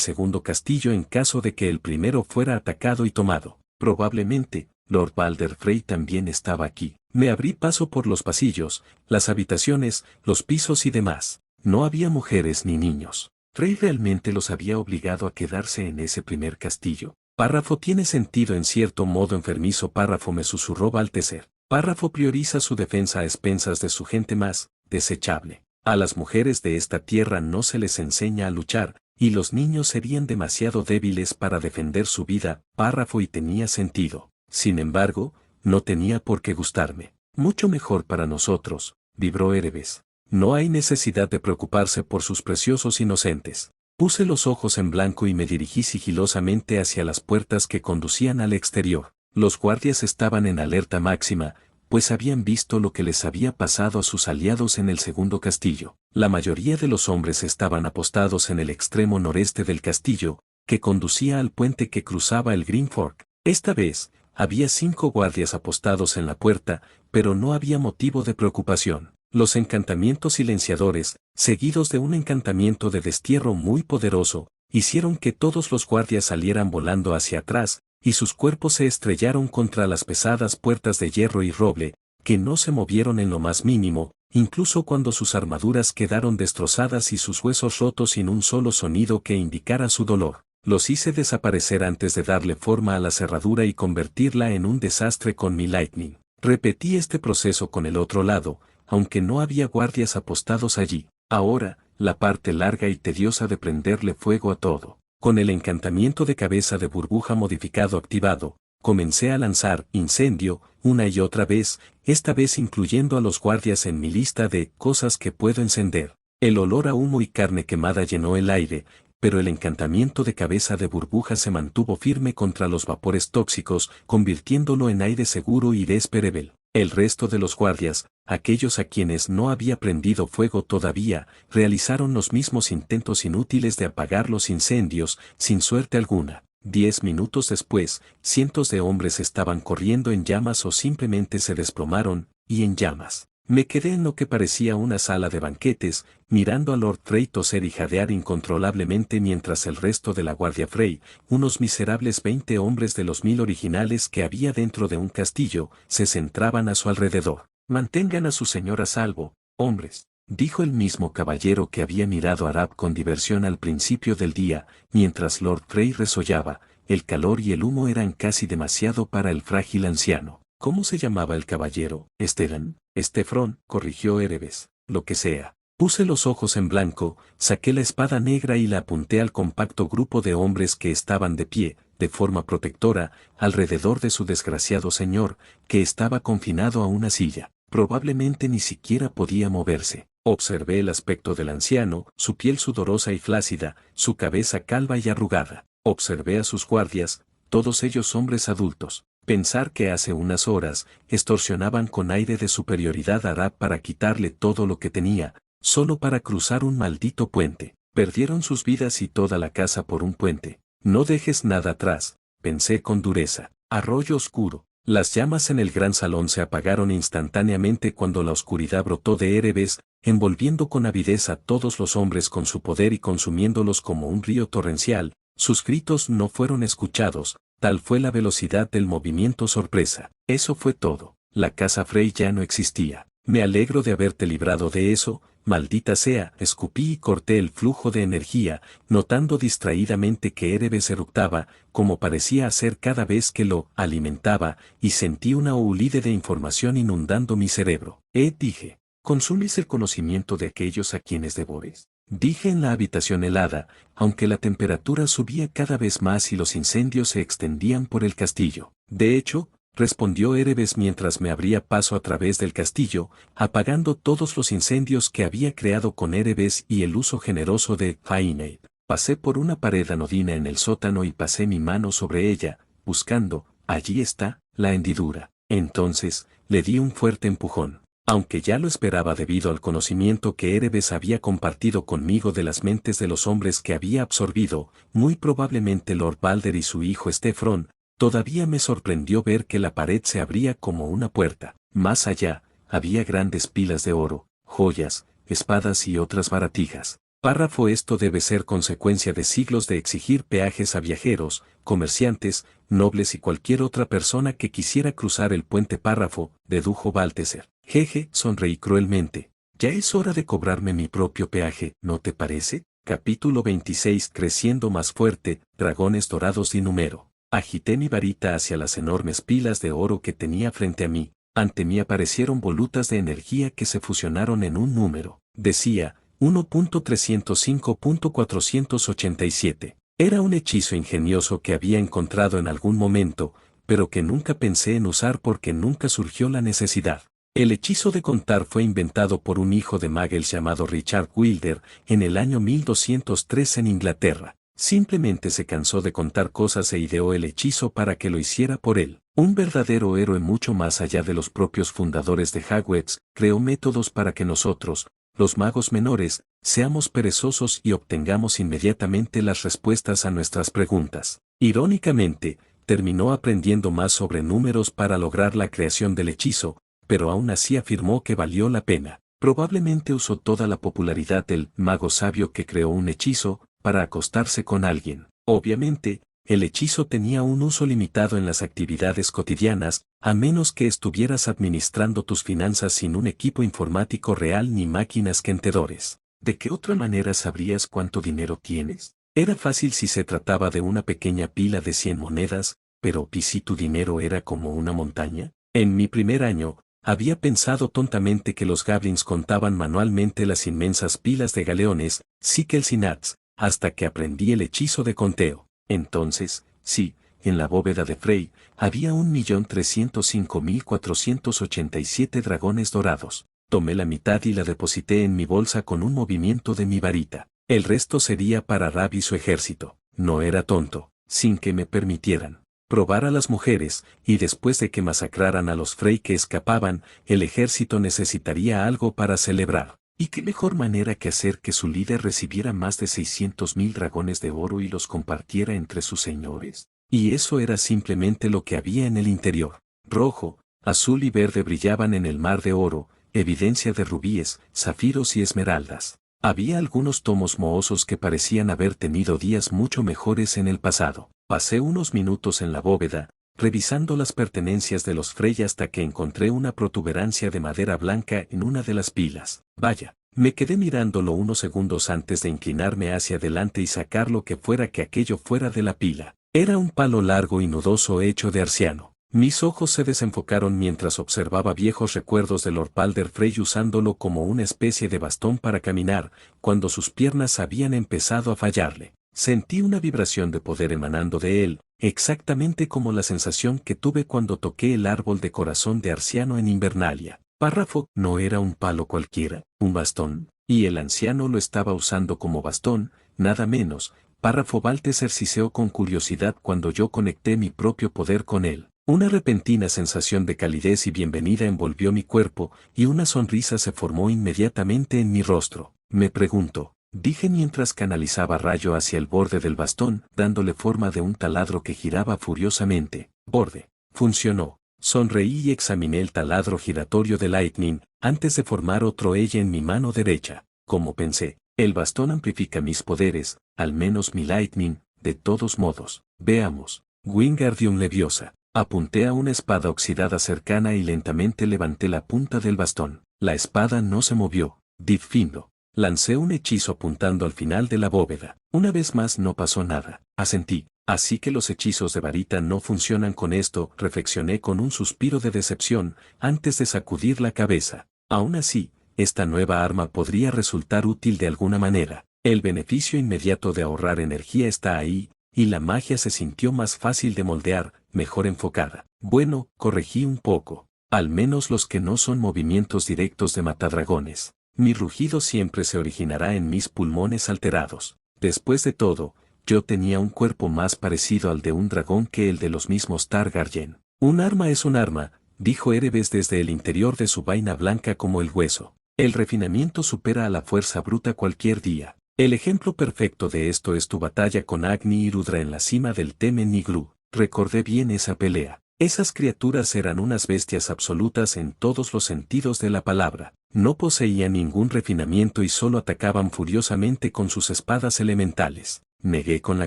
segundo castillo en caso de que el primero fuera atacado y tomado. Probablemente, Lord Balder Frey también estaba aquí. Me abrí paso por los pasillos, las habitaciones, los pisos y demás. No había mujeres ni niños. ¿Frey realmente los había obligado a quedarse en ese primer castillo? Párrafo tiene sentido en cierto modo enfermizo. Párrafo me susurró Balteser. Párrafo prioriza su defensa a expensas de su gente más desechable. A las mujeres de esta tierra no se les enseña a luchar, y los niños serían demasiado débiles para defender su vida. Párrafo y tenía sentido. Sin embargo, no tenía por qué gustarme. Mucho mejor para nosotros, vibró Erebes. No hay necesidad de preocuparse por sus preciosos inocentes. Puse los ojos en blanco y me dirigí sigilosamente hacia las puertas que conducían al exterior. Los guardias estaban en alerta máxima, pues habían visto lo que les había pasado a sus aliados en el segundo castillo. La mayoría de los hombres estaban apostados en el extremo noreste del castillo, que conducía al puente que cruzaba el Green Fork. Esta vez, había 5 guardias apostados en la puerta, pero no había motivo de preocupación. Los encantamientos silenciadores, seguidos de un encantamiento de destierro muy poderoso, hicieron que todos los guardias salieran volando hacia atrás, y sus cuerpos se estrellaron contra las pesadas puertas de hierro y roble, que no se movieron en lo más mínimo, incluso cuando sus armaduras quedaron destrozadas y sus huesos rotos sin un solo sonido que indicara su dolor. Los hice desaparecer antes de darle forma a la cerradura y convertirla en un desastre con mi lightning. Repetí este proceso con el otro lado, aunque no había guardias apostados allí. Ahora, la parte larga y tediosa de prenderle fuego a todo. Con el encantamiento de cabeza de burbuja modificado activado, comencé a lanzar incendio una y otra vez, esta vez incluyendo a los guardias en mi lista de cosas que puedo encender. El olor a humo y carne quemada llenó el aire, pero el encantamiento de cabeza de burbuja se mantuvo firme contra los vapores tóxicos, convirtiéndolo en aire seguro y desperable. El resto de los guardias, aquellos a quienes no había prendido fuego todavía, realizaron los mismos intentos inútiles de apagar los incendios, sin suerte alguna. 10 minutos después, cientos de hombres estaban corriendo en llamas o simplemente se desplomaron, y en llamas. Me quedé en lo que parecía una sala de banquetes, mirando a Lord Frey toser y jadear incontrolablemente mientras el resto de la guardia Frey, unos miserables 20 hombres de los 1000 originales que había dentro de un castillo, se centraban a su alrededor. Mantengan a su señor a salvo, hombres, dijo el mismo caballero que había mirado a Arab con diversión al principio del día, mientras Lord Frey resollaba. El calor y el humo eran casi demasiado para el frágil anciano. ¿Cómo se llamaba el caballero? Esteban, Estefrón, corrigió Erebes, lo que sea. Puse los ojos en blanco, saqué la espada negra y la apunté al compacto grupo de hombres que estaban de pie, de forma protectora, alrededor de su desgraciado señor, que estaba confinado a una silla. Probablemente ni siquiera podía moverse. Observé el aspecto del anciano, su piel sudorosa y flácida, su cabeza calva y arrugada. Observé a sus guardias, todos ellos hombres adultos. Pensar que hace unas horas, extorsionaban con aire de superioridad a Arab para quitarle todo lo que tenía, solo para cruzar un maldito puente. Perdieron sus vidas y toda la casa por un puente. No dejes nada atrás, pensé con dureza. Arroyo oscuro. Las llamas en el gran salón se apagaron instantáneamente cuando la oscuridad brotó de Erebes, envolviendo con avidez a todos los hombres con su poder y consumiéndolos como un río torrencial. Sus gritos no fueron escuchados, tal fue la velocidad del movimiento sorpresa. Eso fue todo. La casa Frey ya no existía. Me alegro de haberte librado de eso, maldita sea, escupí y corté el flujo de energía, notando distraídamente que Erebes eructaba, como parecía hacer cada vez que lo alimentaba, y sentí una ulide de información inundando mi cerebro. Dije, ¿consumes el conocimiento de aquellos a quienes devores? Dije en la habitación helada, aunque la temperatura subía cada vez más y los incendios se extendían por el castillo. De hecho, respondió Erebes mientras me abría paso a través del castillo, apagando todos los incendios que había creado con Erebes y el uso generoso de Faineid. Pasé por una pared anodina en el sótano y pasé mi mano sobre ella, buscando, allí está, la hendidura. Entonces, le di un fuerte empujón. Aunque ya lo esperaba debido al conocimiento que Erebes había compartido conmigo de las mentes de los hombres que había absorbido, muy probablemente Lord Balder y su hijo Stefron, todavía me sorprendió ver que la pared se abría como una puerta. Más allá, había grandes pilas de oro, joyas, espadas y otras baratijas. Párrafo. Esto debe ser consecuencia de siglos de exigir peajes a viajeros, comerciantes, nobles y cualquier otra persona que quisiera cruzar el puente. Párrafo, dedujo Balteser. Jeje, sonreí cruelmente. Ya es hora de cobrarme mi propio peaje, ¿no te parece? Capítulo 26. Creciendo más fuerte, dragones dorados sin número. Agité mi varita hacia las enormes pilas de oro que tenía frente a mí. Ante mí aparecieron volutas de energía que se fusionaron en un número. Decía, 1.305.487. Era un hechizo ingenioso que había encontrado en algún momento, pero que nunca pensé en usar porque nunca surgió la necesidad. El hechizo de contar fue inventado por un hijo de Muggles llamado Richard Wilder en el año 1203 en Inglaterra. Simplemente se cansó de contar cosas e ideó el hechizo para que lo hiciera por él. Un verdadero héroe mucho más allá de los propios fundadores de Hogwarts, creó métodos para que nosotros, los magos menores, seamos perezosos y obtengamos inmediatamente las respuestas a nuestras preguntas. Irónicamente, terminó aprendiendo más sobre números para lograr la creación del hechizo, pero aún así afirmó que valió la pena. Probablemente usó toda la popularidad del mago sabio que creó un hechizo para acostarse con alguien. Obviamente, el hechizo tenía un uso limitado en las actividades cotidianas, a menos que estuvieras administrando tus finanzas sin un equipo informático real ni máquinas quentedores. ¿De qué otra manera sabrías cuánto dinero tienes? Era fácil si se trataba de una pequeña pila de 100 monedas, pero ¿y si tu dinero era como una montaña? En mi primer año, había pensado tontamente que los goblins contaban manualmente las inmensas pilas de galeones, sickles y nats, hasta que aprendí el hechizo de conteo. Entonces, sí, en la bóveda de Frey, había 1.305.487 dragones dorados. Tomé la mitad y la deposité en mi bolsa con un movimiento de mi varita. El resto sería para Rab y su ejército. No era tonto, sin que me permitieran probar a las mujeres, y después de que masacraran a los Frey que escapaban, el ejército necesitaría algo para celebrar. ¿Y qué mejor manera que hacer que su líder recibiera más de 600.000 dragones de oro y los compartiera entre sus señores? Y eso era simplemente lo que había en el interior. Rojo, azul y verde brillaban en el mar de oro, evidencia de rubíes, zafiros y esmeraldas. Había algunos tomos mohosos que parecían haber tenido días mucho mejores en el pasado. Pasé unos minutos en la bóveda, revisando las pertenencias de los Frey hasta que encontré una protuberancia de madera blanca en una de las pilas. Vaya, me quedé mirándolo unos segundos antes de inclinarme hacia adelante y sacar lo que fuera que aquello fuera de la pila. Era un palo largo y nudoso hecho de arciano. Mis ojos se desenfocaron mientras observaba viejos recuerdos de Lord Balder Frey usándolo como una especie de bastón para caminar, cuando sus piernas habían empezado a fallarle. Sentí una vibración de poder emanando de él, exactamente como la sensación que tuve cuando toqué el árbol de corazón de Arciano en Invernalia. Párrafo, no era un palo cualquiera, un bastón, y el anciano lo estaba usando como bastón, nada menos. Párrafo. Balteser siseó con curiosidad cuando yo conecté mi propio poder con él. Una repentina sensación de calidez y bienvenida envolvió mi cuerpo, y una sonrisa se formó inmediatamente en mi rostro. Me pregunto, dije mientras canalizaba rayo hacia el borde del bastón, dándole forma de un taladro que giraba furiosamente. Borde. Funcionó. Sonreí y examiné el taladro giratorio de Lightning, antes de formar otro ella en mi mano derecha. Como pensé, el bastón amplifica mis poderes, al menos mi Lightning, de todos modos. Veamos. Wingardium Leviosa. Apunté a una espada oxidada cercana y lentamente levanté la punta del bastón. La espada no se movió. Diffindo. Lancé un hechizo apuntando al final de la bóveda. Una vez más no pasó nada. Asentí. Así que los hechizos de varita no funcionan con esto, reflexioné con un suspiro de decepción, antes de sacudir la cabeza. Aún así, esta nueva arma podría resultar útil de alguna manera. El beneficio inmediato de ahorrar energía está ahí, y la magia se sintió más fácil de moldear, mejor enfocada. Bueno, corregí un poco. Al menos los que no son movimientos directos de matadragones. Mi rugido siempre se originará en mis pulmones alterados. Después de todo, yo tenía un cuerpo más parecido al de un dragón que el de los mismos Targaryen. Un arma es un arma, dijo Erebes desde el interior de su vaina blanca como el hueso. El refinamiento supera a la fuerza bruta cualquier día. El ejemplo perfecto de esto es tu batalla con Agni y Rudra en la cima del Temen Igloo. Recordé bien esa pelea. Esas criaturas eran unas bestias absolutas en todos los sentidos de la palabra. No poseían ningún refinamiento y solo atacaban furiosamente con sus espadas elementales. Negué con la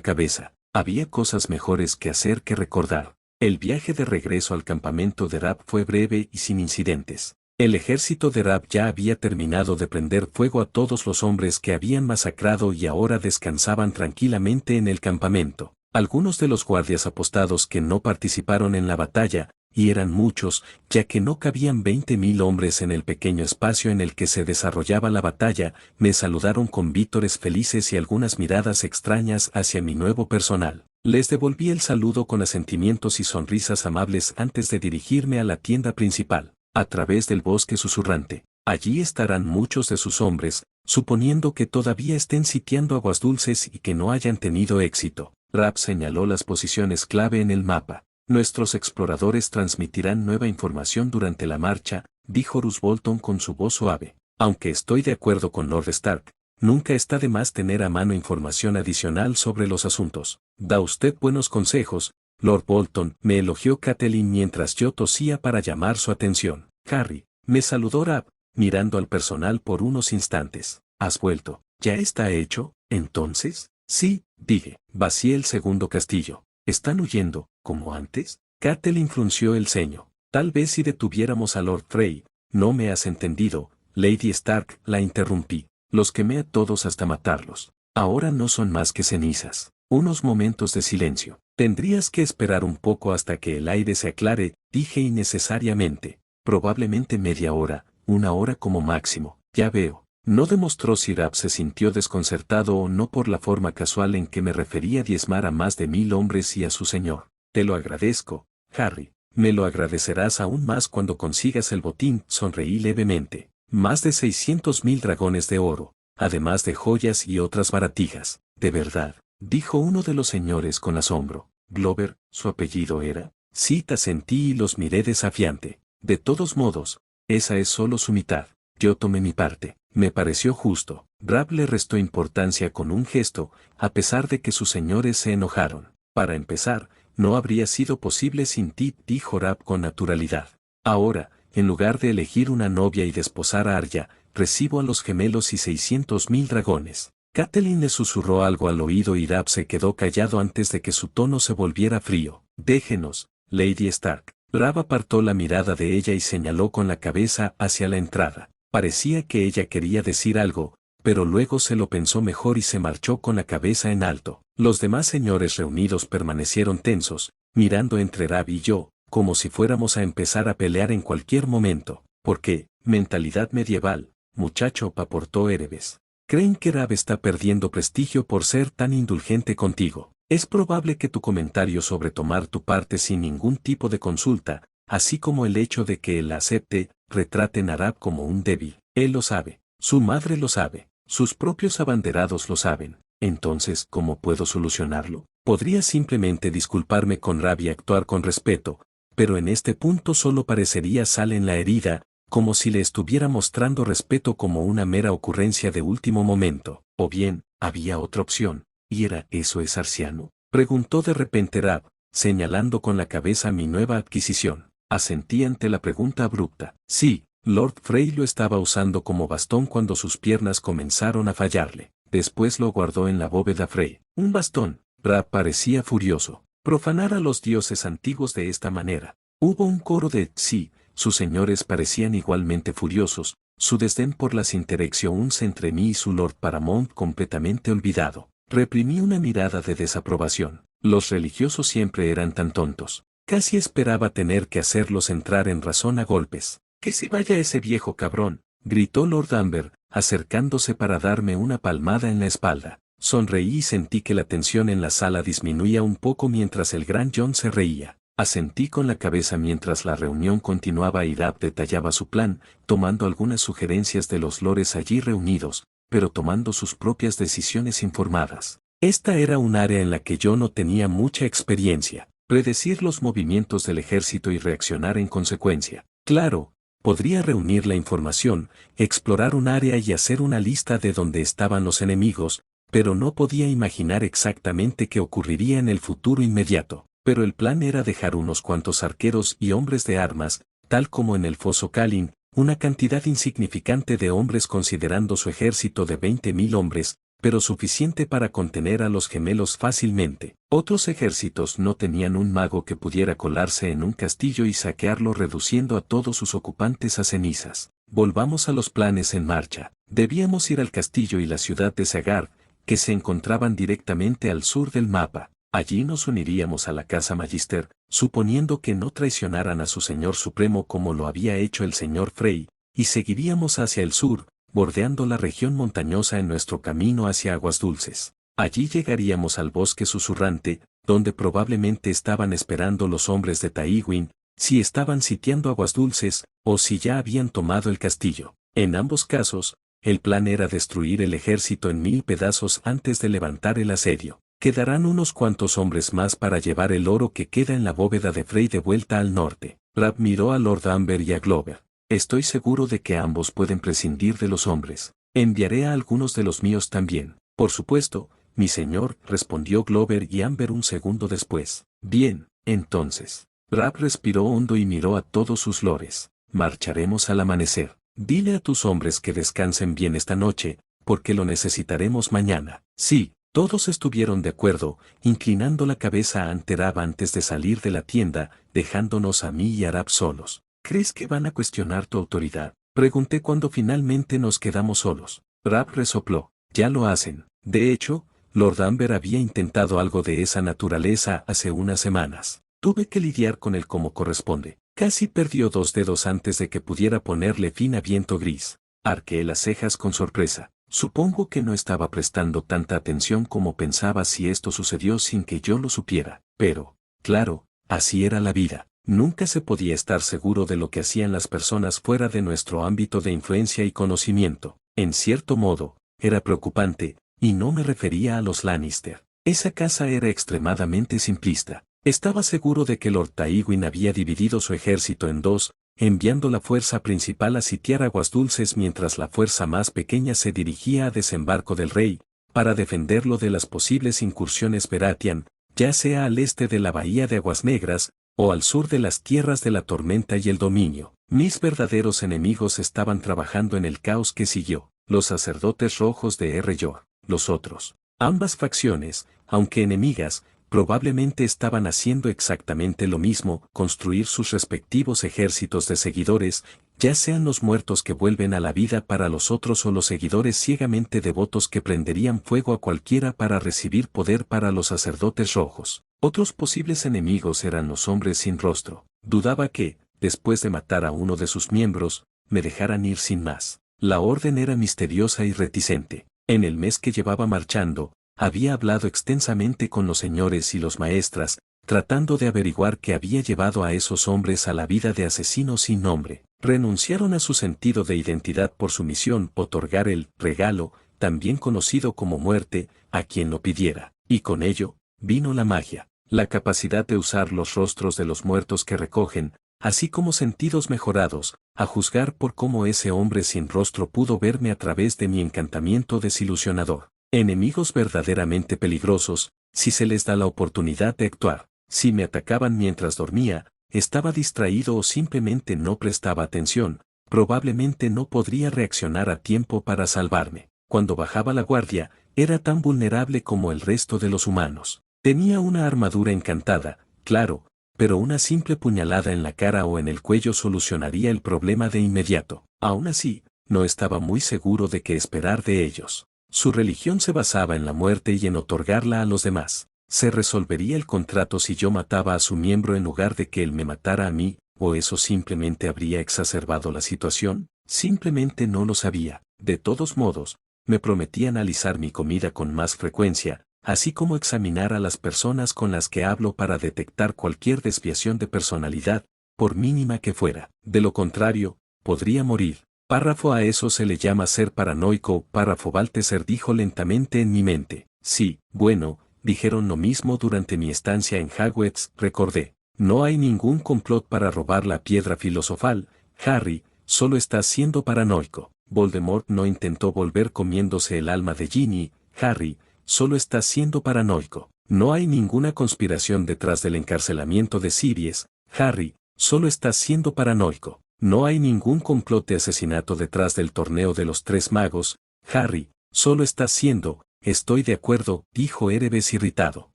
cabeza. Había cosas mejores que hacer que recordar. El viaje de regreso al campamento de Rab fue breve y sin incidentes. El ejército de Rab ya había terminado de prender fuego a todos los hombres que habían masacrado y ahora descansaban tranquilamente en el campamento. Algunos de los guardias apostados que no participaron en la batalla, y eran muchos, ya que no cabían 20.000 hombres en el pequeño espacio en el que se desarrollaba la batalla, me saludaron con vítores felices y algunas miradas extrañas hacia mi nuevo personal. Les devolví el saludo con asentimientos y sonrisas amables antes de dirigirme a la tienda principal. A través del bosque susurrante. Allí estarán muchos de sus hombres, suponiendo que todavía estén sitiando Aguas Dulces y que no hayan tenido éxito. Rab señaló las posiciones clave en el mapa. Nuestros exploradores transmitirán nueva información durante la marcha, dijo Roose Bolton con su voz suave. Aunque estoy de acuerdo con Lord Stark, nunca está de más tener a mano información adicional sobre los asuntos. Da usted buenos consejos, Lord Bolton, me elogió Catelyn mientras yo tosía para llamar su atención. Harry, me saludó Rab, mirando al personal por unos instantes. ¿Has vuelto? ¿Ya está hecho, entonces? Sí, dije. Vacié el segundo castillo. ¿Están huyendo, como antes? Catelyn frunció el ceño. Tal vez si detuviéramos a Lord Frey. No me has entendido, Lady Stark, la interrumpí. Los quemé a todos hasta matarlos. Ahora no son más que cenizas. Unos momentos de silencio. Tendrías que esperar un poco hasta que el aire se aclare, dije innecesariamente. Probablemente media hora, una hora como máximo. Ya veo. No demostró si Rab se sintió desconcertado o no por la forma casual en que me refería a diezmar a más de 1000 hombres y a su señor. Te lo agradezco, Harry. Me lo agradecerás aún más cuando consigas el botín, sonreí levemente. Más de 600.000 dragones de oro, además de joyas y otras baratijas. De verdad, dijo uno de los señores con asombro. Glover, ¿su apellido era? Sí, asentí y los miré desafiante. De todos modos, esa es solo su mitad. Yo tomé mi parte. Me pareció justo. Rab le restó importancia con un gesto, a pesar de que sus señores se enojaron. Para empezar, no habría sido posible sin ti, dijo Rab con naturalidad. Ahora, en lugar de elegir una novia y desposar a Arya, recibo a los gemelos y 600.000 dragones. Catelyn le susurró algo al oído y Rab se quedó callado antes de que su tono se volviera frío. Déjenos, Lady Stark. Rab apartó la mirada de ella y señaló con la cabeza hacia la entrada. Parecía que ella quería decir algo, pero luego se lo pensó mejor y se marchó con la cabeza en alto. Los demás señores reunidos permanecieron tensos, mirando entre Rab y yo, como si fuéramos a empezar a pelear en cualquier momento. ¿Por qué? Mentalidad medieval, muchacho, aportó Erebes. Creen que Rab está perdiendo prestigio por ser tan indulgente contigo. Es probable que tu comentario sobre tomar tu parte sin ningún tipo de consulta, así como el hecho de que él la acepte, retraten a Rab como un débil. Él lo sabe, su madre lo sabe, sus propios abanderados lo saben. Entonces, ¿cómo puedo solucionarlo? Podría simplemente disculparme con Rab y actuar con respeto, pero en este punto solo parecería sal en la herida, como si le estuviera mostrando respeto como una mera ocurrencia de último momento. O bien, había otra opción, y era ¿eso es arciano? Preguntó de repente Rab, señalando con la cabeza mi nueva adquisición. Asentí ante la pregunta abrupta. Sí, Lord Frey lo estaba usando como bastón cuando sus piernas comenzaron a fallarle. Después lo guardó en la bóveda Frey. Un bastón. Rab parecía furioso. Profanar a los dioses antiguos de esta manera. Hubo un coro de sí. Sus señores parecían igualmente furiosos, su desdén por las interacciones entre mí y su Lord Paramount completamente olvidado. Reprimí una mirada de desaprobación. Los religiosos siempre eran tan tontos. Casi esperaba tener que hacerlos entrar en razón a golpes. «¡Que se vaya ese viejo cabrón!», gritó Lord Amber, acercándose para darme una palmada en la espalda. Sonreí y sentí que la tensión en la sala disminuía un poco mientras el gran John se reía. Asentí con la cabeza mientras la reunión continuaba y Rab detallaba su plan, tomando algunas sugerencias de los lores allí reunidos, pero tomando sus propias decisiones informadas. Esta era un área en la que yo no tenía mucha experiencia. Predecir los movimientos del ejército y reaccionar en consecuencia. Claro, podría reunir la información, explorar un área y hacer una lista de dónde estaban los enemigos, pero no podía imaginar exactamente qué ocurriría en el futuro inmediato. Pero el plan era dejar unos cuantos arqueros y hombres de armas, tal como en el foso Kalin, una cantidad insignificante de hombres considerando su ejército de 20.000 hombres, pero suficiente para contener a los gemelos fácilmente. Otros ejércitos no tenían un mago que pudiera colarse en un castillo y saquearlo reduciendo a todos sus ocupantes a cenizas. Volvamos a los planes en marcha. Debíamos ir al castillo y la ciudad de Sagar, que se encontraban directamente al sur del mapa. Allí nos uniríamos a la Casa Magister, suponiendo que no traicionaran a su Señor Supremo como lo había hecho el Señor Frey, y seguiríamos hacia el sur, bordeando la región montañosa en nuestro camino hacia Aguas Dulces. Allí llegaríamos al bosque susurrante, donde probablemente estaban esperando los hombres de Tywin, si estaban sitiando Aguas Dulces, o si ya habían tomado el castillo. En ambos casos, el plan era destruir el ejército en 1000 pedazos antes de levantar el asedio. Quedarán unos cuantos hombres más para llevar el oro que queda en la bóveda de Frey de vuelta al norte. Rab miró a Lord Amber y a Glover. Estoy seguro de que ambos pueden prescindir de los hombres. Enviaré a algunos de los míos también. Por supuesto, mi señor, respondió Glover y Amber un segundo después. Bien, entonces. Rab respiró hondo y miró a todos sus lores. Marcharemos al amanecer. Dile a tus hombres que descansen bien esta noche, porque lo necesitaremos mañana. Sí. Todos estuvieron de acuerdo, inclinando la cabeza ante Rab antes de salir de la tienda, dejándonos a mí y a Rab solos. ¿Crees que van a cuestionar tu autoridad?, pregunté cuando finalmente nos quedamos solos. Rab resopló. Ya lo hacen. De hecho, Lord Amber había intentado algo de esa naturaleza hace unas semanas. Tuve que lidiar con él como corresponde. Casi perdió 2 dedos antes de que pudiera ponerle fin a Viento Gris. Arqueé las cejas con sorpresa. Supongo que no estaba prestando tanta atención como pensaba si esto sucedió sin que yo lo supiera. Pero, claro, así era la vida. Nunca se podía estar seguro de lo que hacían las personas fuera de nuestro ámbito de influencia y conocimiento. En cierto modo, era preocupante, y no me refería a los Lannister. Esa casa era extremadamente simplista. Estaba seguro de que Lord Tywin había dividido su ejército en 2, enviando la fuerza principal a sitiar Aguas Dulces mientras la fuerza más pequeña se dirigía a Desembarco del Rey, para defenderlo de las posibles incursiones Baratheon, ya sea al este de la bahía de Aguas Negras, o al sur de las tierras de la tormenta y el dominio. Mis verdaderos enemigos estaban trabajando en el caos que siguió, los sacerdotes rojos de Yor, los otros. Ambas facciones, aunque enemigas, probablemente estaban haciendo exactamente lo mismo, construir sus respectivos ejércitos de seguidores, ya sean los muertos que vuelven a la vida para los otros o los seguidores ciegamente devotos que prenderían fuego a cualquiera para recibir poder para los sacerdotes rojos. Otros posibles enemigos eran los hombres sin rostro. Dudaba que, después de matar a uno de sus miembros, me dejaran ir sin más. La orden era misteriosa y reticente. En el mes que llevaba marchando, había hablado extensamente con los señores y los maestras, tratando de averiguar qué había llevado a esos hombres a la vida de asesinos sin nombre. Renunciaron a su sentido de identidad por su misión, otorgar el regalo, también conocido como muerte, a quien lo pidiera. Y con ello, vino la magia. La capacidad de usar los rostros de los muertos que recogen, así como sentidos mejorados, a juzgar por cómo ese hombre sin rostro pudo verme a través de mi encantamiento desilusionador. Enemigos verdaderamente peligrosos, si se les da la oportunidad de actuar. Si me atacaban mientras dormía, estaba distraído o simplemente no prestaba atención, probablemente no podría reaccionar a tiempo para salvarme. Cuando bajaba la guardia, era tan vulnerable como el resto de los humanos. Tenía una armadura encantada, claro, pero una simple puñalada en la cara o en el cuello solucionaría el problema de inmediato. Aún así, no estaba muy seguro de qué esperar de ellos. Su religión se basaba en la muerte y en otorgarla a los demás. ¿Se resolvería el contrato si yo mataba a su miembro en lugar de que él me matara a mí, o eso simplemente habría exacerbado la situación? Simplemente no lo sabía. De todos modos, me prometí analizar mi comida con más frecuencia, así como examinar a las personas con las que hablo para detectar cualquier desviación de personalidad, por mínima que fuera. De lo contrario, podría morir. Párrafo a eso se le llama ser paranoico. Párrafo Balteser dijo lentamente en mi mente. Sí, bueno, dijeron lo mismo durante mi estancia en Hogwarts, recordé. No hay ningún complot para robar la piedra filosofal, Harry, solo estás siendo paranoico. Voldemort no intentó volver comiéndose el alma de Ginny, Harry, solo estás siendo paranoico. No hay ninguna conspiración detrás del encarcelamiento de Sirius, Harry, solo estás siendo paranoico. No hay ningún complot de asesinato detrás del torneo de los tres magos, Harry, solo estás siendo. Estoy de acuerdo, dijo Erebes irritado.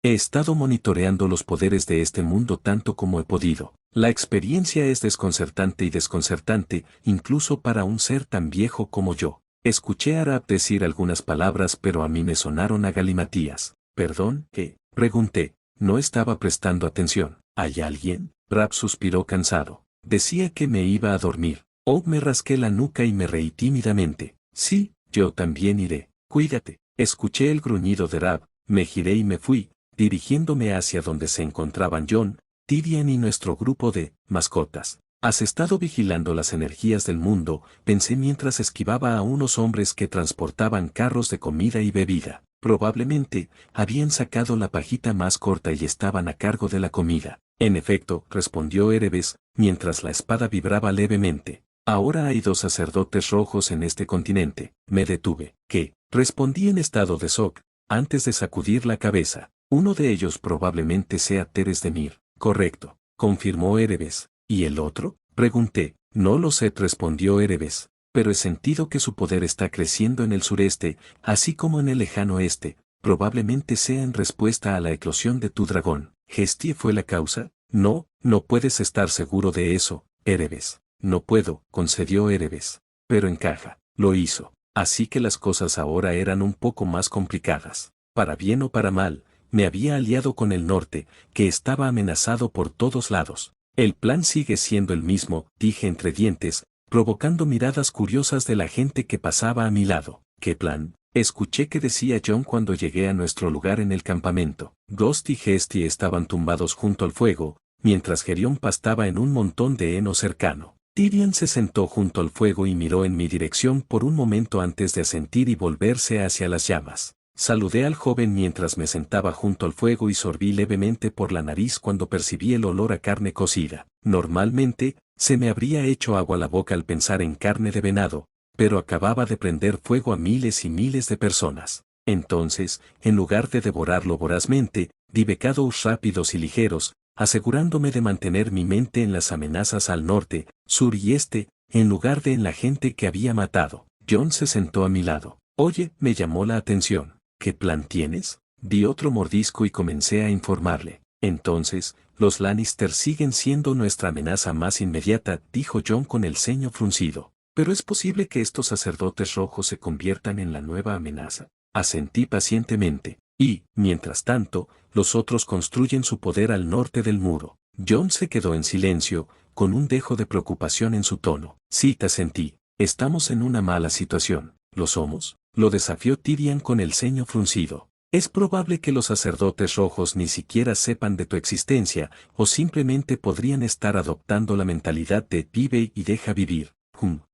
He estado monitoreando los poderes de este mundo tanto como he podido. La experiencia es desconcertante y desconcertante, incluso para un ser tan viejo como yo. Escuché a Rap decir algunas palabras pero a mí me sonaron a galimatías. ¿Perdón? ¿Qué? Pregunté. No estaba prestando atención. ¿Hay alguien? Rap suspiró cansado. Decía que me iba a dormir. Oh, me rasqué la nuca y me reí tímidamente. Sí, yo también iré. Cuídate. Escuché el gruñido de Rap, me giré y me fui, dirigiéndome hacia donde se encontraban John, Tyrion y nuestro grupo de mascotas. ¿Has estado vigilando las energías del mundo?, pensé mientras esquivaba a unos hombres que transportaban carros de comida y bebida. Probablemente, habían sacado la pajita más corta y estaban a cargo de la comida. En efecto, respondió Erebes, mientras la espada vibraba levemente. Ahora hay 2 sacerdotes rojos en este continente. Me detuve. ¿Qué? Respondí en estado de shock, antes de sacudir la cabeza. Uno de ellos probablemente sea Teres de Mir. Correcto, confirmó Erebes. ¿Y el otro? Pregunté. No lo sé, respondió Erebes, pero he sentido que su poder está creciendo en el sureste, así como en el lejano este. Probablemente sea en respuesta a la eclosión de tu dragón. ¿Gestie fue la causa? No, no puedes estar seguro de eso, Erebes. No puedo, concedió Erebes. Pero encaja. Lo hizo. Así que las cosas ahora eran un poco más complicadas. Para bien o para mal, me había aliado con el norte, que estaba amenazado por todos lados. El plan sigue siendo el mismo, dije entre dientes, provocando miradas curiosas de la gente que pasaba a mi lado. ¿Qué plan? Escuché que decía John cuando llegué a nuestro lugar en el campamento. Ghost y Gestie estaban tumbados junto al fuego, mientras Gerión pastaba en un montón de heno cercano. Tyrion se sentó junto al fuego y miró en mi dirección por un momento antes de asentir y volverse hacia las llamas. Saludé al joven mientras me sentaba junto al fuego y sorbí levemente por la nariz cuando percibí el olor a carne cocida. Normalmente, se me habría hecho agua la boca al pensar en carne de venado, pero acababa de prender fuego a miles y miles de personas. Entonces, en lugar de devorarlo vorazmente, di bocados rápidos y ligeros, asegurándome de mantener mi mente en las amenazas al norte, sur y este, en lugar de en la gente que había matado. John se sentó a mi lado. Oye, me llamó la atención. ¿Qué plan tienes? Di otro mordisco y comencé a informarle. Entonces, los Lannister siguen siendo nuestra amenaza más inmediata, dijo John con el ceño fruncido. Pero es posible que estos sacerdotes rojos se conviertan en la nueva amenaza. Asentí pacientemente. Y, mientras tanto, los otros construyen su poder al norte del muro. John se quedó en silencio, con un dejo de preocupación en su tono. Sí, te asentí. Estamos en una mala situación. ¿Lo somos? Lo desafió Tyrion con el ceño fruncido. Es probable que los sacerdotes rojos ni siquiera sepan de tu existencia, o simplemente podrían estar adoptando la mentalidad de vive y deja vivir.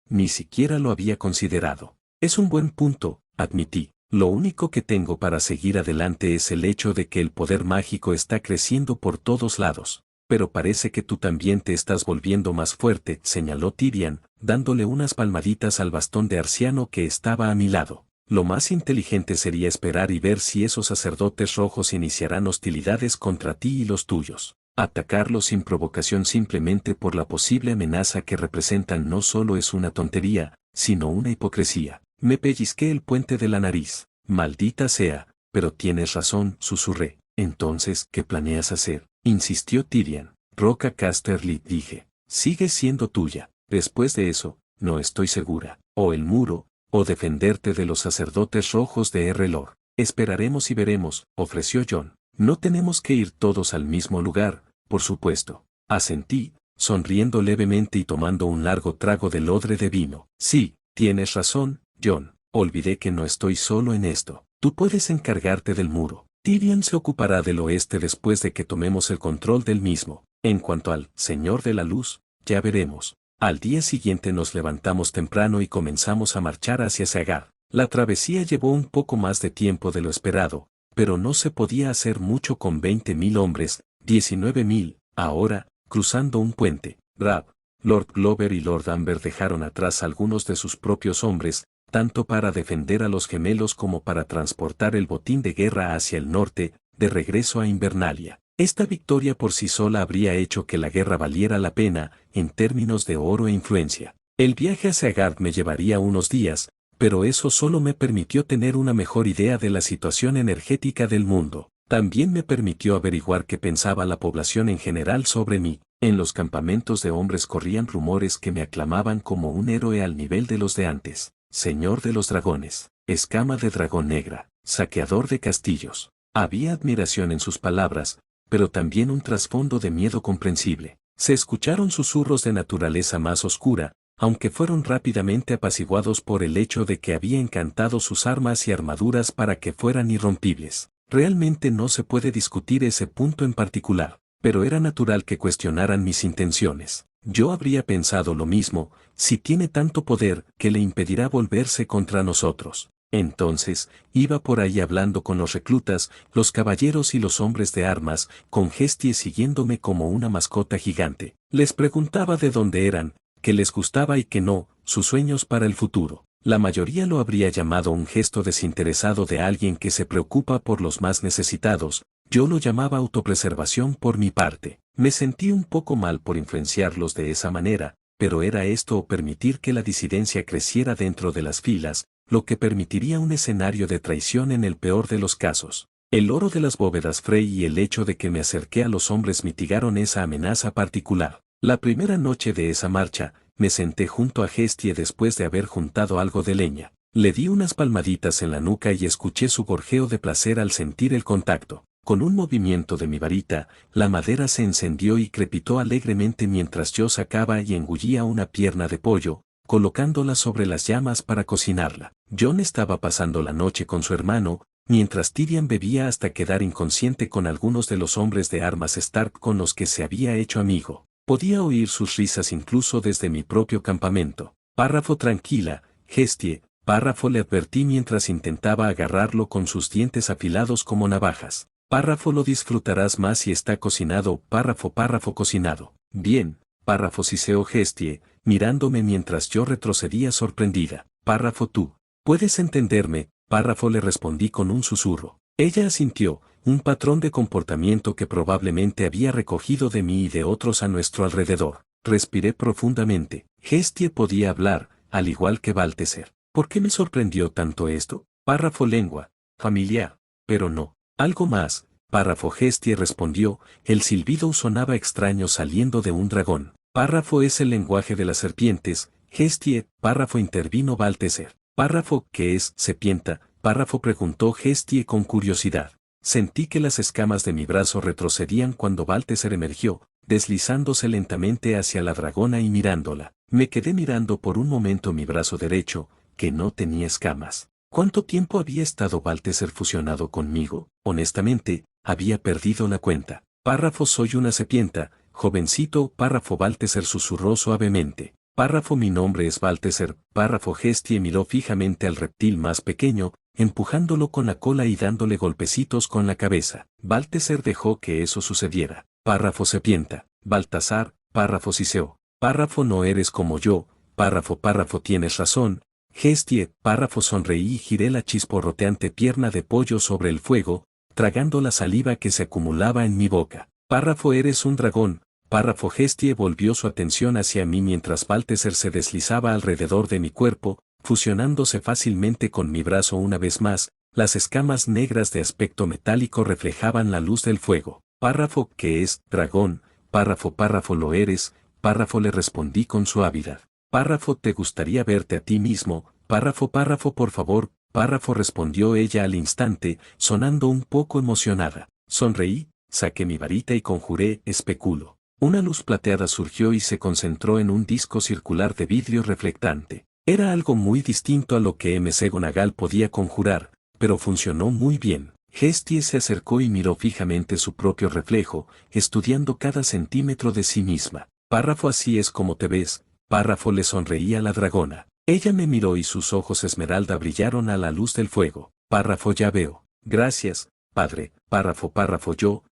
Ni siquiera lo había considerado. Es un buen punto, admití. Lo único que tengo para seguir adelante es el hecho de que el poder mágico está creciendo por todos lados. Pero parece que tú también te estás volviendo más fuerte, señaló Tyrion, dándole unas palmaditas al bastón de Arciano que estaba a mi lado. Lo más inteligente sería esperar y ver si esos sacerdotes rojos iniciarán hostilidades contra ti y los tuyos. Atacarlos sin provocación simplemente por la posible amenaza que representan no solo es una tontería, sino una hipocresía. Me pellizqué el puente de la nariz. Maldita sea, pero tienes razón, susurré. Entonces, ¿qué planeas hacer? Insistió Tyrion. Roca Casterly, dije. Sigue siendo tuya. Después de eso, no estoy segura. O el muro, o defenderte de los sacerdotes rojos de Errelor. Esperaremos y veremos, ofreció Jon. No tenemos que ir todos al mismo lugar, por supuesto. Asentí, sonriendo levemente y tomando un largo trago del odre de vino. Sí, tienes razón, Jon. Olvidé que no estoy solo en esto. Tú puedes encargarte del muro. Tyrion se ocupará del oeste después de que tomemos el control del mismo. En cuanto al Señor de la Luz, ya veremos. Al día siguiente nos levantamos temprano y comenzamos a marchar hacia Sagar. La travesía llevó un poco más de tiempo de lo esperado, pero no se podía hacer mucho con 20.000 hombres, 19.000, ahora, cruzando un puente. Rab, Lord Glover y Lord Amber dejaron atrás algunos de sus propios hombres, tanto para defender a los gemelos como para transportar el botín de guerra hacia el norte, de regreso a Invernalia. Esta victoria por sí sola habría hecho que la guerra valiera la pena, en términos de oro e influencia. El viaje hacia Gard me llevaría unos días, pero eso solo me permitió tener una mejor idea de la situación energética del mundo. También me permitió averiguar qué pensaba la población en general sobre mí. En los campamentos de hombres corrían rumores que me aclamaban como un héroe al nivel de los de antes. Señor de los dragones, escama de dragón negra, saqueador de castillos. Había admiración en sus palabras, pero también un trasfondo de miedo comprensible. Se escucharon susurros de naturaleza más oscura, aunque fueron rápidamente apaciguados por el hecho de que había encantado sus armas y armaduras para que fueran irrompibles. Realmente no se puede discutir ese punto en particular, pero era natural que cuestionaran mis intenciones. Yo habría pensado lo mismo, si tiene tanto poder que le impedirá volverse contra nosotros. Entonces, iba por ahí hablando con los reclutas, los caballeros y los hombres de armas, con Hestie siguiéndome como una mascota gigante. Les preguntaba de dónde eran, qué les gustaba y qué no, sus sueños para el futuro. La mayoría lo habría llamado un gesto desinteresado de alguien que se preocupa por los más necesitados. Yo lo llamaba autopreservación por mi parte. Me sentí un poco mal por influenciarlos de esa manera, pero era esto o permitir que la disidencia creciera dentro de las filas, lo que permitiría un escenario de traición en el peor de los casos. El oro de las bóvedas Frey y el hecho de que me acerqué a los hombres mitigaron esa amenaza particular. La primera noche de esa marcha, me senté junto a Hestie después de haber juntado algo de leña. Le di unas palmaditas en la nuca y escuché su gorjeo de placer al sentir el contacto. Con un movimiento de mi varita, la madera se encendió y crepitó alegremente mientras yo sacaba y engullía una pierna de pollo, colocándola sobre las llamas para cocinarla. Jon estaba pasando la noche con su hermano, mientras Tyrion bebía hasta quedar inconsciente con algunos de los hombres de armas Stark con los que se había hecho amigo. Podía oír sus risas incluso desde mi propio campamento. Párrafo tranquila, Hestie, párrafo le advertí mientras intentaba agarrarlo con sus dientes afilados como navajas. Párrafo lo disfrutarás más si está cocinado, párrafo cocinado. Bien, párrafo siseó Hestie, mirándome mientras yo retrocedía sorprendida. Párrafo tú. ¿Puedes entenderme? Párrafo le respondí con un susurro. Ella asintió, un patrón de comportamiento que probablemente había recogido de mí y de otros a nuestro alrededor. Respiré profundamente. Hestie podía hablar, al igual que Balteser. ¿Por qué me sorprendió tanto esto? Párrafo lengua. Familiar. Pero no. Algo más. Párrafo Hestie respondió, el silbido sonaba extraño saliendo de un dragón. Párrafo es el lenguaje de las serpientes. Hestie, párrafo intervino Balteser. Párrafo, ¿qué es, serpienta? Párrafo preguntó Hestie con curiosidad. Sentí que las escamas de mi brazo retrocedían cuando Balteser emergió, deslizándose lentamente hacia la dragona y mirándola. Me quedé mirando por un momento mi brazo derecho, que no tenía escamas. ¿Cuánto tiempo había estado Balteser fusionado conmigo? Honestamente, había perdido la cuenta. Párrafo soy una serpienta, jovencito. Párrafo Balteser susurró suavemente. Párrafo mi nombre es Balteser. Párrafo Hestie miró fijamente al reptil más pequeño, empujándolo con la cola y dándole golpecitos con la cabeza. Balteser dejó que eso sucediera. Párrafo Sepienta. Baltasar, párrafo Siseo. Párrafo no eres como yo, párrafo tienes razón. Gestie, párrafo sonreí y giré la chisporroteante pierna de pollo sobre el fuego, tragando la saliva que se acumulaba en mi boca. Párrafo eres un dragón. Párrafo Gestie volvió su atención hacia mí mientras Balteser se deslizaba alrededor de mi cuerpo, fusionándose fácilmente con mi brazo una vez más. Las escamas negras de aspecto metálico reflejaban la luz del fuego. Párrafo ¿qué es, dragón? Párrafo lo eres. Párrafo le respondí con suavidad. Párrafo te gustaría verte a ti mismo. Párrafo por favor. Párrafo respondió ella al instante, sonando un poco emocionada. Sonreí, saqué mi varita y conjuré especulo. Una luz plateada surgió y se concentró en un disco circular de vidrio reflectante. Era algo muy distinto a lo que McGonagall podía conjurar, pero funcionó muy bien. Gestie se acercó y miró fijamente su propio reflejo, estudiando cada centímetro de sí misma. Párrafo así es como te ves. Párrafo le sonreía la dragona. Ella me miró y sus ojos esmeralda brillaron a la luz del fuego. Párrafo ya veo. Gracias, padre. Párrafo yo,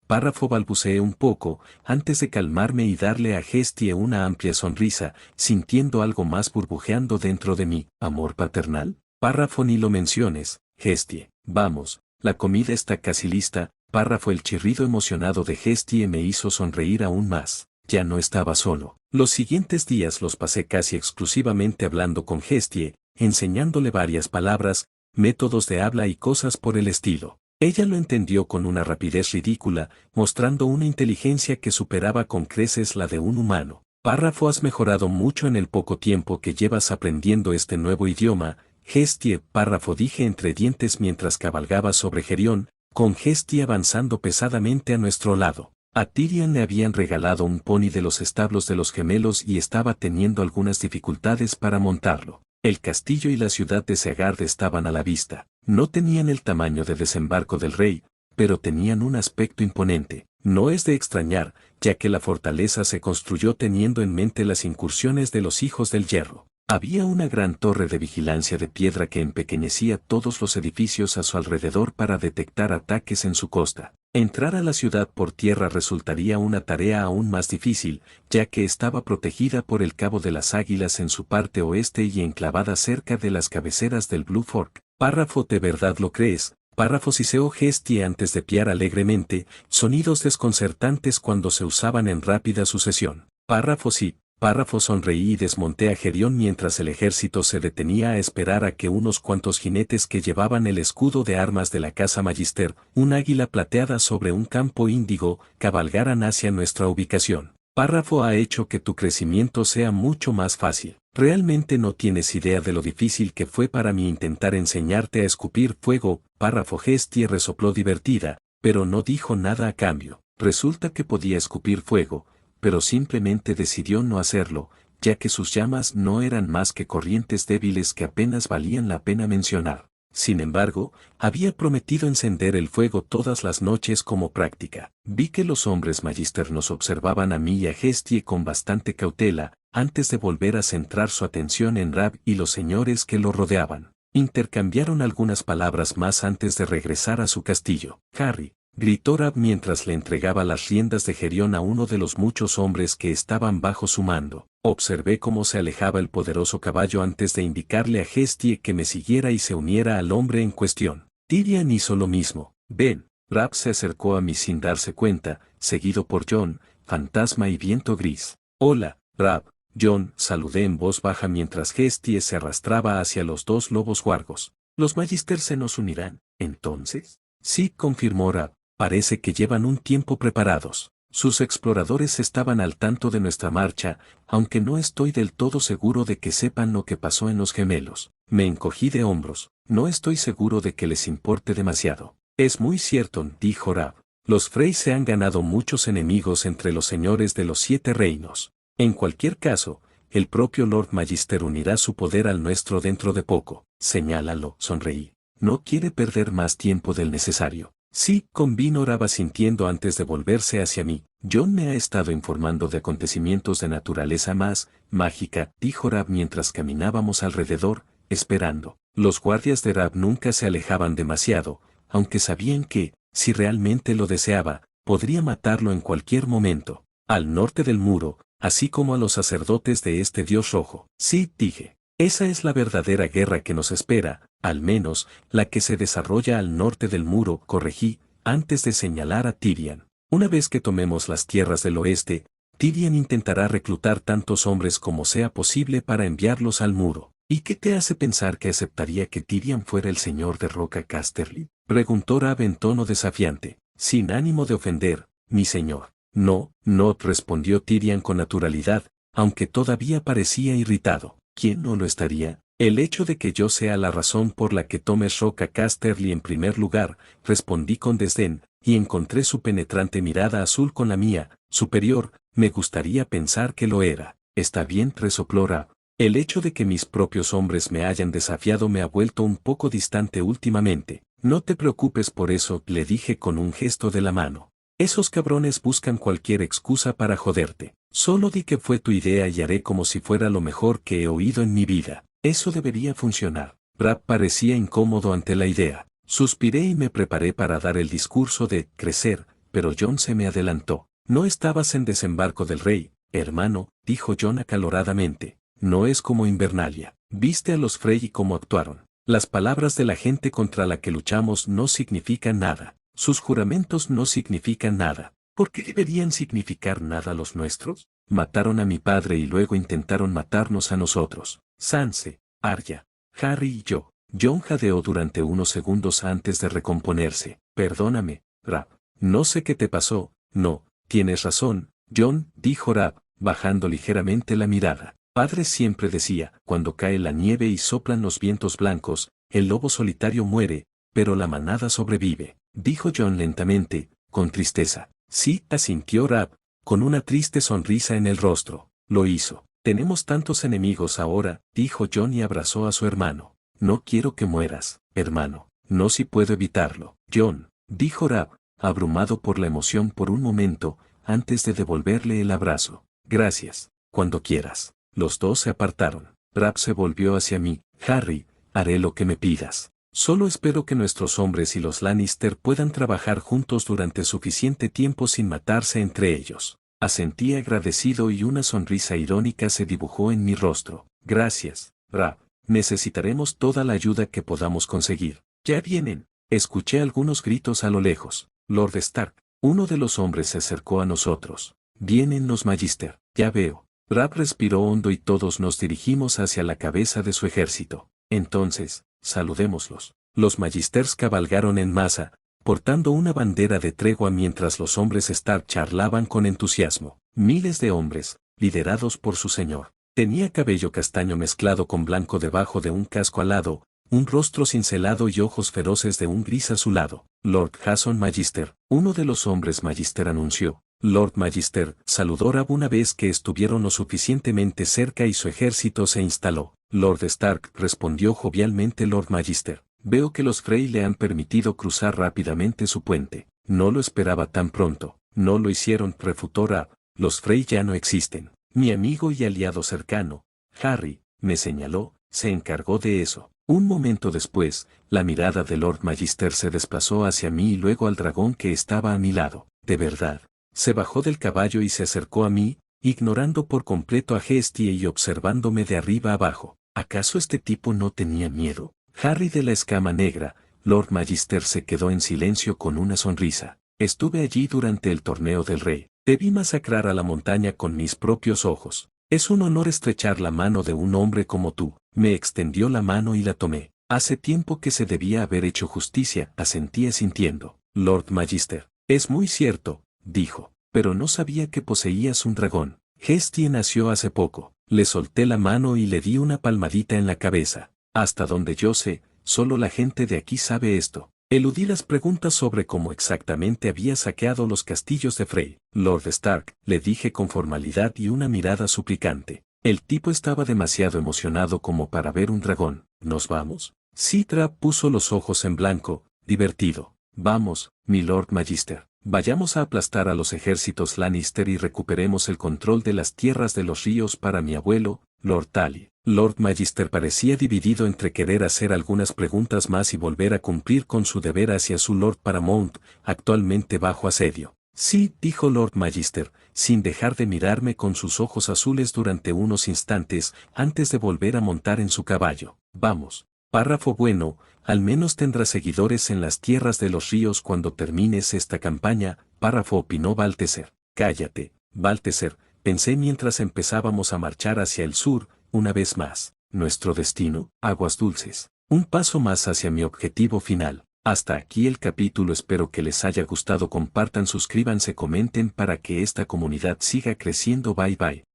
Párrafo balbuceé un poco, antes de calmarme y darle a Gestie una amplia sonrisa, sintiendo algo más burbujeando dentro de mí. ¿Amor paternal? Párrafo ni lo menciones, Gestie. Vamos, la comida está casi lista. Párrafo el chirrido emocionado de Gestie me hizo sonreír aún más. Ya no estaba solo. Los siguientes días los pasé casi exclusivamente hablando con Gestie, enseñándole varias palabras, métodos de habla y cosas por el estilo. Ella lo entendió con una rapidez ridícula, mostrando una inteligencia que superaba con creces la de un humano. Párrafo has mejorado mucho en el poco tiempo que llevas aprendiendo este nuevo idioma, Gestie. Párrafo dije entre dientes mientras cabalgaba sobre Gerión, con Gestie avanzando pesadamente a nuestro lado. A Tyrion le habían regalado un pony de los establos de los gemelos y estaba teniendo algunas dificultades para montarlo. El castillo y la ciudad de Seagard estaban a la vista. No tenían el tamaño de desembarco del rey, pero tenían un aspecto imponente. No es de extrañar, ya que la fortaleza se construyó teniendo en mente las incursiones de los hijos del hierro. Había una gran torre de vigilancia de piedra que empequeñecía todos los edificios a su alrededor para detectar ataques en su costa. Entrar a la ciudad por tierra resultaría una tarea aún más difícil, ya que estaba protegida por el Cabo de las Águilas en su parte oeste y enclavada cerca de las cabeceras del Blue Fork. Párrafo ¿de verdad lo crees? Párrafo siseo Gestie antes de piar alegremente, sonidos desconcertantes cuando se usaban en rápida sucesión. Párrafo sí. Párrafo sonreí y desmonté a Gerión mientras el ejército se detenía a esperar a que unos cuantos jinetes que llevaban el escudo de armas de la casa Magister, un águila plateada sobre un campo índigo, cabalgaran hacia nuestra ubicación. Párrafo ha hecho que tu crecimiento sea mucho más fácil. Realmente no tienes idea de lo difícil que fue para mí intentar enseñarte a escupir fuego. Párrafo Gestie resopló divertida, pero no dijo nada a cambio. Resulta que podía escupir fuego, pero simplemente decidió no hacerlo, ya que sus llamas no eran más que corrientes débiles que apenas valían la pena mencionar. Sin embargo, había prometido encender el fuego todas las noches como práctica. Vi que los hombres Magister nos observaban a mí y a Gestie con bastante cautela, antes de volver a centrar su atención en Rab y los señores que lo rodeaban. Intercambiaron algunas palabras más antes de regresar a su castillo. Harry, gritó Rab mientras le entregaba las riendas de Gerión a uno de los muchos hombres que estaban bajo su mando. Observé cómo se alejaba el poderoso caballo antes de indicarle a Gestie que me siguiera y se uniera al hombre en cuestión. Tyrion hizo lo mismo. Ven. Rab se acercó a mí sin darse cuenta, seguido por Jon, Fantasma y Viento Gris. Hola, Rab. Jon, saludé en voz baja mientras Gestie se arrastraba hacia los dos lobos huargos. ¿Los Magister se nos unirán, entonces? Sí, confirmó Rab. Parece que llevan un tiempo preparados. Sus exploradores estaban al tanto de nuestra marcha, aunque no estoy del todo seguro de que sepan lo que pasó en los gemelos. Me encogí de hombros. No estoy seguro de que les importe demasiado. Es muy cierto, dijo Rab. Los Frey se han ganado muchos enemigos entre los señores de los 7 reinos. En cualquier caso, el propio Lord Magister unirá su poder al nuestro dentro de poco. Señálalo, sonreí. No quiere perder más tiempo del necesario. Sí, convino Rab sintiendo antes de volverse hacia mí. Jon me ha estado informando de acontecimientos de naturaleza más mágica, dijo Rab mientras caminábamos alrededor, esperando. Los guardias de Rab nunca se alejaban demasiado, aunque sabían que, si realmente lo deseaba, podría matarlo en cualquier momento. Al norte del muro, así como a los sacerdotes de este dios rojo. Sí, dije. Esa es la verdadera guerra que nos espera, al menos, la que se desarrolla al norte del muro, corregí, antes de señalar a Tyrion. Una vez que tomemos las tierras del oeste, Tyrion intentará reclutar tantos hombres como sea posible para enviarlos al muro. ¿Y qué te hace pensar que aceptaría que Tyrion fuera el señor de Roca Casterly? Preguntó Rab en tono desafiante, sin ánimo de ofender, mi señor. No, no, respondió Tyrion con naturalidad, aunque todavía parecía irritado. ¿Quién no lo estaría? El hecho de que yo sea la razón por la que tomes Roca Casterly en primer lugar, respondí con desdén, y encontré su penetrante mirada azul con la mía, superior, me gustaría pensar que lo era. Está bien, resopló Rab. El hecho de que mis propios hombres me hayan desafiado me ha vuelto un poco distante últimamente. No te preocupes por eso, le dije con un gesto de la mano. Esos cabrones buscan cualquier excusa para joderte. Solo di que fue tu idea y haré como si fuera lo mejor que he oído en mi vida. Eso debería funcionar. Rab parecía incómodo ante la idea. Suspiré y me preparé para dar el discurso de crecer, pero Jon se me adelantó. No estabas en Desembarco del Rey, hermano, dijo Jon acaloradamente. No es como Invernalia. Viste a los Frey y cómo actuaron. Las palabras de la gente contra la que luchamos no significan nada. Sus juramentos no significan nada. ¿Por qué deberían significar nada los nuestros? Mataron a mi padre y luego intentaron matarnos a nosotros. Sansa, Arya, Harry y yo. Jon jadeó durante unos segundos antes de recomponerse. Perdóname, Rab. No sé qué te pasó. No, tienes razón, Jon, dijo Rab, bajando ligeramente la mirada. Padre siempre decía, cuando cae la nieve y soplan los vientos blancos, el lobo solitario muere, pero la manada sobrevive. Dijo Jon lentamente, con tristeza. Sí, asintió Rab, con una triste sonrisa en el rostro. Lo hizo. Tenemos tantos enemigos ahora, dijo Jon y abrazó a su hermano. No quiero que mueras, hermano. No si puedo evitarlo. Jon, dijo Rab, abrumado por la emoción por un momento, antes de devolverle el abrazo. Gracias. Cuando quieras. Los dos se apartaron. Rab se volvió hacia mí. Harry, haré lo que me pidas. Solo espero que nuestros hombres y los Lannister puedan trabajar juntos durante suficiente tiempo sin matarse entre ellos. Asentí agradecido y una sonrisa irónica se dibujó en mi rostro. Gracias, Rab. Necesitaremos toda la ayuda que podamos conseguir. Ya vienen. Escuché algunos gritos a lo lejos. Lord Stark, uno de los hombres se acercó a nosotros. Vienen los Magister. Ya veo. Rab respiró hondo y todos nos dirigimos hacia la cabeza de su ejército. Entonces, saludémoslos. Los Magisters cabalgaron en masa, portando una bandera de tregua mientras los hombres Stark charlaban con entusiasmo. Miles de hombres, liderados por su señor. Tenía cabello castaño mezclado con blanco debajo de un casco alado, un rostro cincelado y ojos feroces de un gris azulado. Lord Jason Magister, uno de los hombres Magister anunció. Lord Magister, saludó Rab una vez que estuvieron lo suficientemente cerca y su ejército se instaló. Lord Stark, respondió jovialmente Lord Magister. Veo que los Frey le han permitido cruzar rápidamente su puente. No lo esperaba tan pronto. No lo hicieron, refutó Rab. Los Frey ya no existen. Mi amigo y aliado cercano, Harry, me señaló, se encargó de eso. Un momento después, la mirada de Lord Magister se desplazó hacia mí y luego al dragón que estaba a mi lado. De verdad. Se bajó del caballo y se acercó a mí, ignorando por completo a Hestie y observándome de arriba abajo. ¿Acaso este tipo no tenía miedo? Harry de la escama negra, Lord Magister se quedó en silencio con una sonrisa. Estuve allí durante el torneo del rey. Debí masacrar a la montaña con mis propios ojos. Es un honor estrechar la mano de un hombre como tú. Me extendió la mano y la tomé. Hace tiempo que se debía haber hecho justicia, asentí asintiendo. Lord Magister. Es muy cierto, dijo, pero no sabía que poseías un dragón. Hestie nació hace poco. Le solté la mano y le di una palmadita en la cabeza. Hasta donde yo sé, solo la gente de aquí sabe esto. Eludí las preguntas sobre cómo exactamente había saqueado los castillos de Frey. Lord Stark, le dije con formalidad y una mirada suplicante. El tipo estaba demasiado emocionado como para ver un dragón. ¿Nos vamos? Citra puso los ojos en blanco, divertido. Vamos, mi Lord Magister. Vayamos a aplastar a los ejércitos Lannister y recuperemos el control de las tierras de los ríos para mi abuelo, Lord Tully. Lord Magister parecía dividido entre querer hacer algunas preguntas más y volver a cumplir con su deber hacia su Lord Paramount, actualmente bajo asedio. Sí, dijo Lord Magister, sin dejar de mirarme con sus ojos azules durante unos instantes, antes de volver a montar en su caballo. Vamos. Párrafo bueno, al menos tendrás seguidores en las tierras de los ríos cuando termines esta campaña, párrafo opinó Balteser. Cállate, Balteser, pensé mientras empezábamos a marchar hacia el sur, una vez más. Nuestro destino, aguas dulces. Un paso más hacia mi objetivo final. Hasta aquí el capítulo, espero que les haya gustado, compartan, suscríbanse, comenten para que esta comunidad siga creciendo. Bye bye.